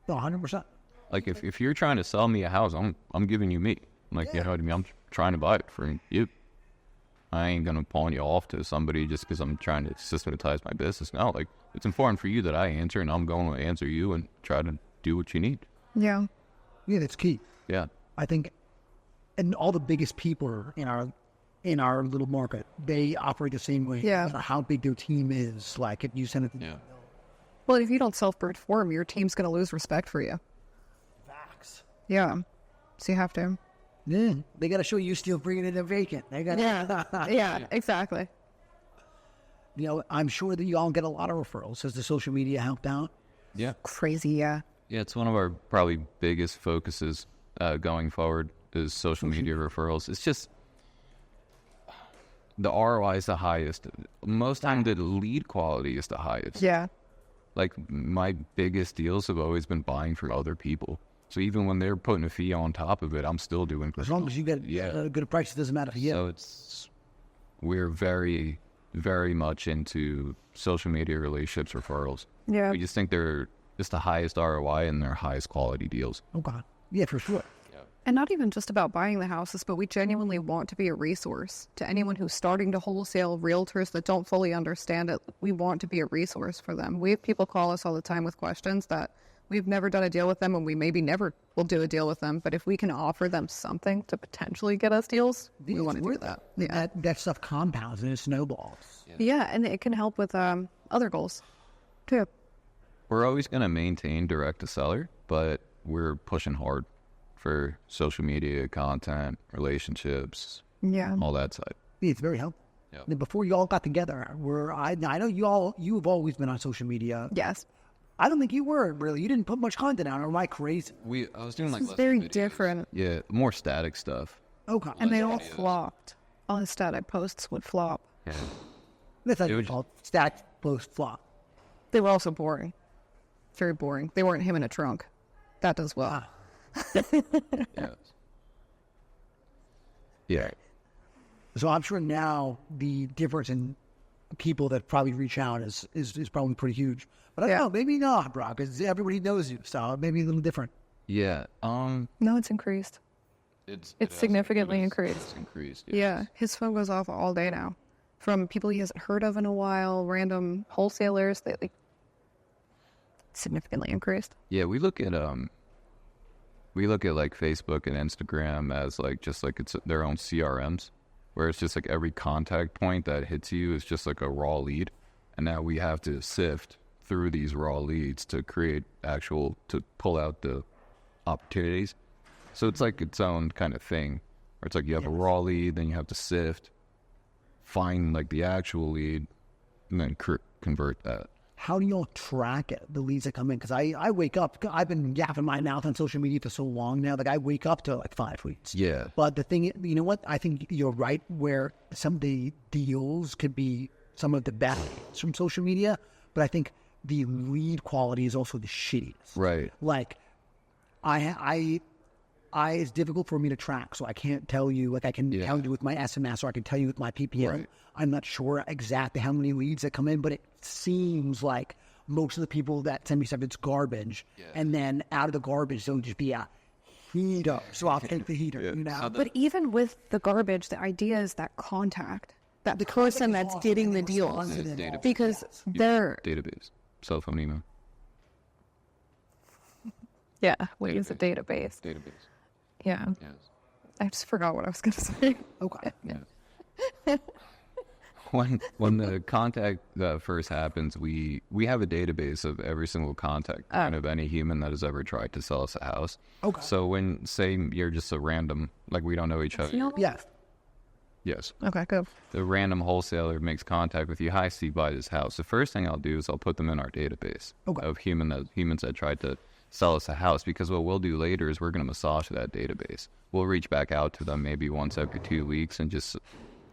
No, 100%. Like if you're trying to sell me a house, I'm giving you me. Like, you know what I mean? I'm trying to buy it for you. I ain't gonna pawn you off to somebody just because I'm trying to systematize my business. No, like it's important for you that I answer, and I'm going to answer you and try to do what you need. Yeah. Yeah, that's key. Yeah. I think, and all the biggest people in our little market, they operate the same way. Yeah. No matter how big their team is, like if you send it to Yeah. Well, if you don't self-perform, your team's going to lose respect for you. facts. Yeah. So you have to. Yeah, they got to show you still bringing in a vacant. They got Yeah, exactly. You know, I'm sure that you all get a lot of referrals. Has the social media helped out? Yeah. Crazy, yeah. Yeah, it's one of our probably biggest focuses going forward is social media referrals. It's just the ROI is the highest. Most time the lead quality is the highest. Yeah. Like my biggest deals have always been buying from other people. So even when they're putting a fee on top of it, I'm still doing. As long as you get a good price, it doesn't matter for you. So we're very, very much into social media relationships referrals. Yeah. We just think they're just the highest ROI and their highest quality deals. Okay. Yeah, for sure. And not even just about buying the houses, but we genuinely want to be a resource to anyone who's starting to wholesale, realtors that don't fully understand it. We want to be a resource for them. We have people call us all the time with questions that we've never done a deal with them, and we maybe never will do a deal with them. But if we can offer them something to potentially get us deals, we want to do that. Yeah. That stuff compounds and it snowballs. Yeah, and it can help with other goals too. We're always going to maintain direct to seller, but we're pushing hard for social media, content, relationships, Yeah. all that side. Yeah, it's very helpful. Yeah. And before you all got together, I know you've always been on social media. Yes. I don't think you were really. You didn't put much content out, or am I crazy? I was doing like It's less very videos. different. Yeah, more static stuff. Okay. And they all videos. flopped. All the static posts would flop. Yeah. That's not It your was- fault. Static post flop. They were also boring. Very boring. They weren't him in a trunk. That does well. Yes. Yeah. So I'm sure now the difference in people that probably reach out is probably pretty huge. But I don't Yeah. know, maybe not, bro, because everybody knows you, so maybe a little different. Yeah. No, it's increased. It's significantly increased. It's increased. Yeah. His phone goes off all day now. From people he hasn't heard of in a while, random wholesalers that like significantly increased. Yeah, we look at like Facebook and Instagram as like just like it's their own CRMs, where it's just like every contact point that hits you is just like a raw lead, and now we have to sift through these raw leads to pull out the opportunities. So it's like its own kind of thing, where it's like you have a raw lead, then you have to sift, find like the actual lead, and then convert that. How do y'all track it, the leads that come in? Because I wake up, I've been yapping my mouth on social media for so long now, like I wake up to like 5 leads. Yeah. But the thing, you know what? I think you're right where some of the deals could be some of the best from social media, but I think the lead quality is also the shittiest. Right. Like, it's difficult for me to track, so I can't tell you, like I can tell you with my SMS or I can tell you with my PPM. Right. I'm not sure exactly how many leads that come in, but it seems like most of the people that send me stuff, it's garbage. Yeah. And then out of the garbage, there'll just be a heater. So I'll take the heater, you know? But even with the garbage, the idea is that contact, that the person that's getting the deals. Database. Because they're, Database. Cell phone email. yeah, we use a database. Database. Yeah. Yes. I just forgot what I was going to say. Okay. Yes. When the contact first happens, we have a database of every single contact of any human that has ever tried to sell us a house. Okay. So when, say you're just a random, like we don't know each other. Yes. Yes. Okay, good. The random wholesaler makes contact with you. Hi, Steve, buy this house. The first thing I'll do is I'll put them in our database of humans that tried to sell us a house, because what we'll do later is we're going to massage that database. We'll reach back out to them maybe once every 2 weeks and just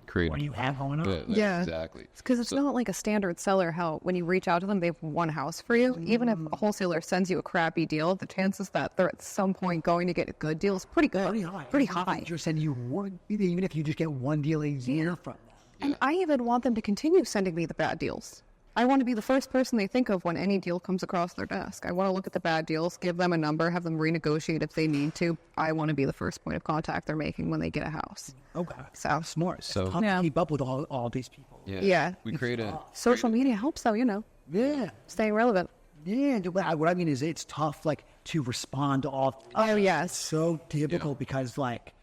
create. What do you have going on? Yeah. Exactly. Because it's not like a standard seller how when you reach out to them, they have one house for you. Even if a wholesaler sends you a crappy deal, the chances that they're at some point going to get a good deal is pretty good. Pretty high. You're sending you one, even if you just get one deal a year from them. And I even want them to continue sending me the bad deals. I want to be the first person they think of when any deal comes across their desk. I want to look at the bad deals, give them a number, have them renegotiate if they need to. I want to be the first point of contact they're making when they get a house. Okay. So Smart. So- It's tough to keep up with all these people. Yeah. We create a. Social media helps though, Yeah. staying relevant. Yeah. What I mean is it's tough, like, to respond to all. Oh, yes. So difficult because, like,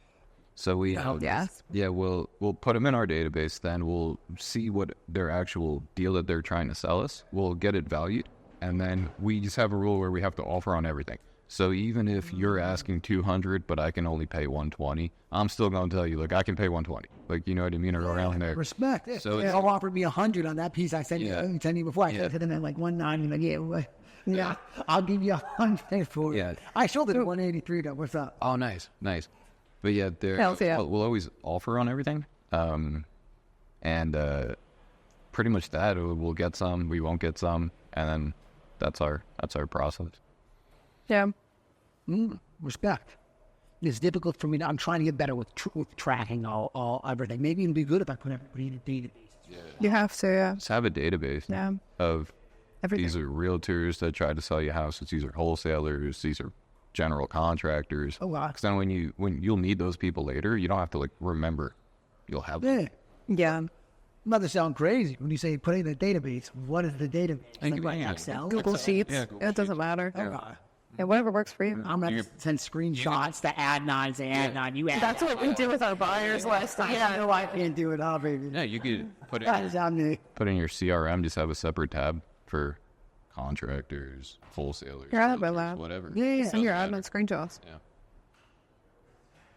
So we Yes. Yeah, we'll put them in our database. Then we'll see what their actual deal that they're trying to sell us. We'll get it valued, and then we just have a rule where we have to offer on everything. So even if you're asking 200, but I can only pay 120, I'm still going to tell you, like, I can pay 120. Like, you know what I mean, or around there. respect. Yeah. So They it's- all offered me 100 on that piece I sent Yeah. you before. I Yeah. said to them at like 190. Like, yeah, I'll give you 100 for it. Yeah. I sold it at 183 though. What's up? Oh, nice. But yeah, Hells yeah. we'll always offer on everything. And pretty much that we'll get some, we won't get some, and then that's our process. Yeah. Respect. It's difficult for me. I'm trying to get better with tracking all everything. Maybe it'd be good if I put everybody in a database. You have to, yeah. Just have a database of Everything. these are realtors that try to sell you houses. These are wholesalers. These are general contractors. Oh, wow. Because then when you'll need those people later, you don't have to like remember. You'll have them. Yeah. Yeah. Not to sound crazy, when you say put it in a database, what is the database? Like Excel? Google Sheets. Yeah, Google It doesn't matter. Okay. Yeah, whatever works for you. I'm going to send screenshots to Adnan, say Adnan, you add. That's what we do with our buyers list. I know I can't do it, baby. Yeah, you could put That is on me. in your CRM. Just have a separate tab for contractors, wholesalers, Your admin realtors, lab. whatever. Yeah. Send your Doesn't admin screenshots. Yeah.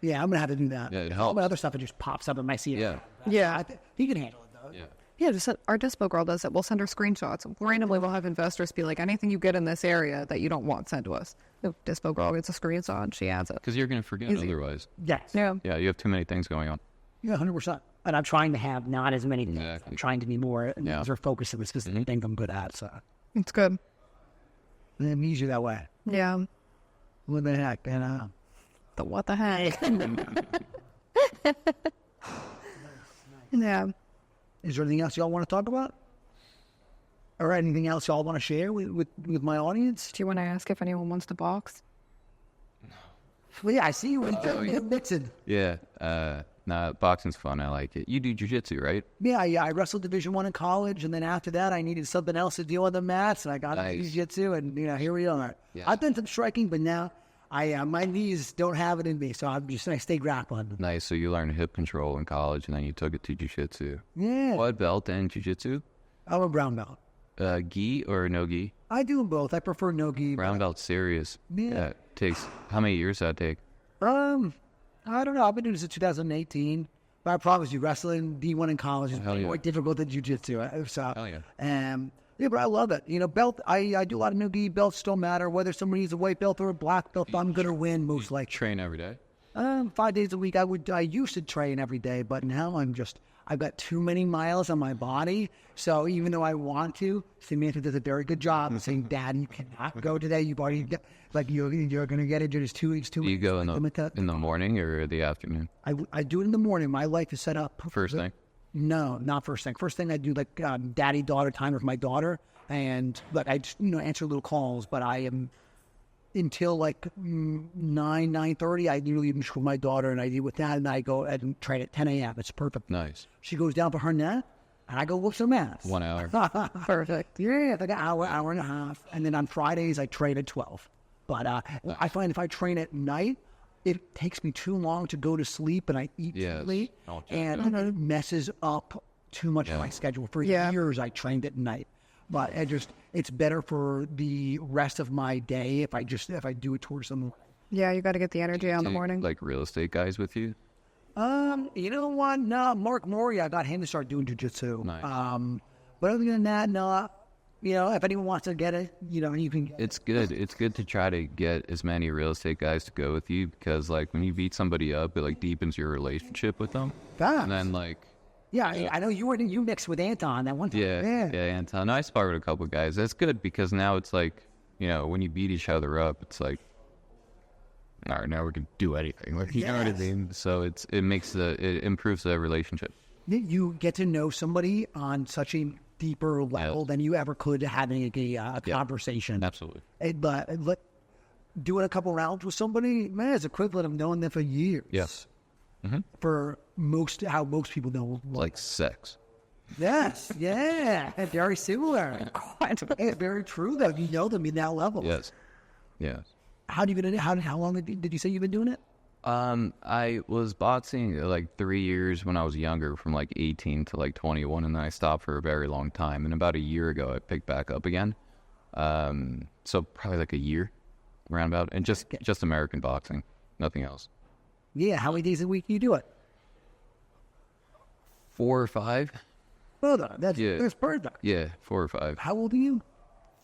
Yeah, I'm going to have to do that. Yeah, it All my helps. other stuff, it just pops up in my CRM. Yeah. Yeah. He can handle it, though. Yeah. Yeah, just our dispo girl does it. We'll send her screenshots. Randomly, we'll have investors be like, anything you get in this area that you don't want, send to us. The dispo girl gets a screenshot and she adds it. Because you're going to forget otherwise. Yes. Yeah. Yeah, you have too many things going on. Yeah, 100%. And I'm trying to have not as many things. Exactly. I'm trying to be more focused on the specific thing I'm good at. So It's good. I'm easier that way. Yeah. What the heck, man? The what the heck? Yeah. Is there anything else y'all want to talk about? Or anything else y'all want to share with my audience? Do you want to ask if anyone wants to box? Well, yeah, I see you in mixing. Yeah. Nah, boxing's fun. I like it. You do jiu-jitsu, right? Yeah, I wrestled Division I in college, and then after that, I needed something else to deal with the mats, and I got into jiu-jitsu, and here we are. Yeah. I've done some striking, but now my knees don't have it in me, so I stay grappling. Nice. So you learned hip control in college, and then you took it to jiu-jitsu. Yeah, What belt in jiu-jitsu? I'm a brown belt. Gi or no gi? I do them both. I prefer no gi. Brown belt serious. Yeah. Takes how many years does that take? I don't know. I've been doing this since 2018. But I promise you, wrestling D1 in college is Hell yeah. more difficult than jiu-jitsu. So, Hell yeah. yeah, but I love it. Belt, I do a lot of no-gi. Belts don't matter. Whether somebody needs a white belt or a black belt, I'm going to win most likely. Train every day. 5 days a week. I used to train every day, but now I've got too many miles on my body. So even though I want to, Samantha does a very good job of saying, Dad, you cannot go today. You've already got, you're going to get it. Just 2 weeks, 2 weeks. Do you go in the morning or the afternoon? I do it in the morning. My life is set up. First thing? No, not first thing. First thing I do daddy-daughter time with my daughter. And I just, answer little calls, but I am until 9:30. I usually with my daughter, and I deal with that, and I go and train at 10 a.m. It's perfect. Nice. She goes down for her nap, and I go whoop some ass. 1 hour. Perfect. Yeah, it's like an hour and a half. And then on Fridays, I train at 12. But I find if I train at night, it takes me too long to go to sleep, and I eat too late, and it messes up too much of my schedule. For years, I trained at night. But it's better for the rest of my day if I do it towards the morning. Yeah, you got to get the energy out in the morning. Like real estate guys with you? You know what? No, Mark Mori, I got him to start doing jiu-jitsu. Nice. But other than that, no. If anyone wants to get it, you can get It's good. It's good to try to get as many real estate guys to go with you because, when you beat somebody up, it, deepens your relationship with them. Facts. And then, Yeah, I know you mixed with Anton that one time. Yeah, Anton. I sparred with a couple of guys. That's good because now it's when you beat each other up, it's all right, now we can do anything. You know what I mean? So it improves the relationship. You get to know somebody on such a deeper level than you ever could having a conversation. Absolutely. But doing a couple rounds with somebody, man, it's equivalent of knowing them for years. Yes. For how most people know. Like sex. Yes, yeah, very similar. It's very true, though. You know them in that level. Yes. How long did you say you've been doing it? I was boxing 3 years when I was younger, from 18 to 21, and then I stopped for a very long time. And about a year ago, I picked back up again. So probably a year, roundabout, and just American boxing, nothing else. Yeah, how many days a week do you do it? 4 or 5. Well, that's perfect. Yeah, 4 or 5. How old are you?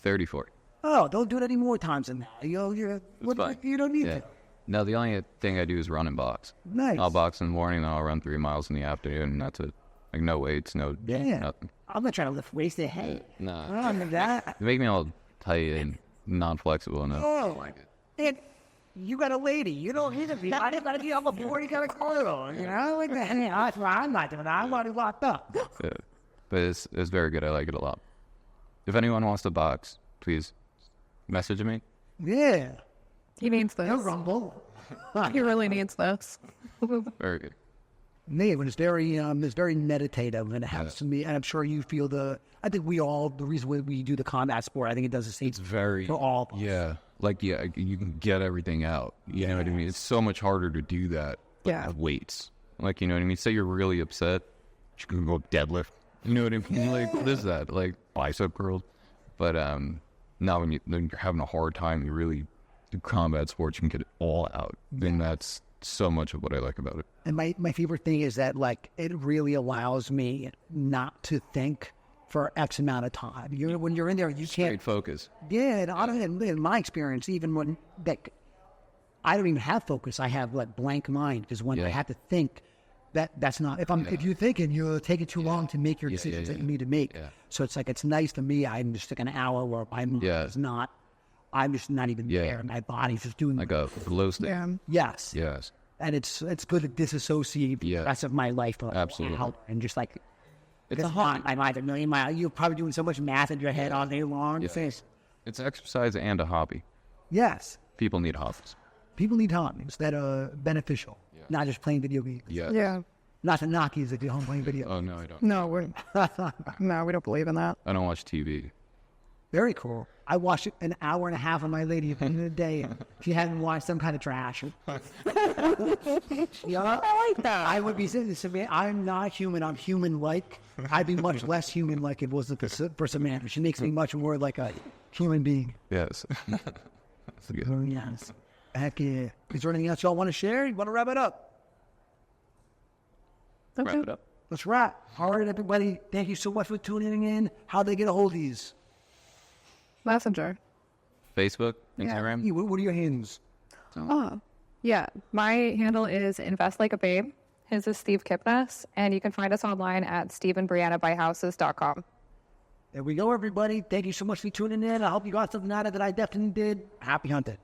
34. Oh, don't do it any more times than that. Fine. You don't need to. No, the only thing I do is run and box. Nice. I'll box in the morning, then I'll run 3 miles in the afternoon, and that's it. No weights, nothing. I'm not trying to lift weights. Hey, Nah. that. They make me all tight and non-flexible enough. Oh, you got a lady. You don't need to be. I got to be on the board. You got a girl. You know, like that. That's why I'm not doing that. I'm already locked up. Yeah. But it's very good. I like it a lot. If anyone wants to box, please message me. Yeah. He needs this. No rumble. He really needs this. Very good. Yeah, when it's very meditative, and it happens to me, and I'm sure you feel I think we all, the reason why we do the combat sport, I think it does the same. It's very, for all of us. yeah. Like, yeah, you can get everything out. You know what I mean? It's so much harder to do that with weights. Like, you know what I mean? Say you're really upset, you can go deadlift. You know what I mean? Like, what is that? Like, bicep curls. But now when you're having a hard time, you really do combat sports, you can get it all out. And that's so much of what I like about it. And my favorite thing is that, like, it really allows me not to think for X amount of time. When you're in there, you Straight can't focus. Yeah, and in my experience, even when I don't even have focus, I have like blank mind, because when I have to think, that's not. If you're thinking, you're taking too long to make your decisions that you need to make. Yeah. So it's like, it's nice to me. I'm just like an hour where I'm just not even there. My body's just doing like a glow stick. Yeah. Yes. Yes. And it's good to disassociate the rest of my life for Absolutely. a while, and just like, It's a hobby. I'm either million miles. You're probably doing so much math in your head all day long. Yeah. It's exercise and a hobby. Yes. People need hobbies. People need hobbies that are beneficial, not just playing video games. Yes. Yeah. Not to knock you if you're home playing video. Oh, no, I don't. No, we don't believe in that. I don't watch TV. Very cool. I watched an hour and a half of my lady at the end of the day. She hadn't watched some kind of trash. I like that. I would be saying to me, I'm not human. I'm human-like. I'd be much less human-like if it wasn't for Samantha. She makes me much more like a human being. Yes. That's good. Oh, yes. Heck yeah. Is there anything else y'all want to share? You want to wrap it up? Okay. Wrap it up. Let's wrap. All right, everybody. Thank you so much for tuning in. How'd they get a hold of these? Messenger. Facebook, Instagram. What are your hands? Oh, yeah. My handle is Invest Like a Babe. His is Steve Kipnis. And you can find us online at SteveandBrianaBuyHouses.com. There we go, everybody. Thank you so much for tuning in. I hope you got something out of it. I definitely did. Happy hunting.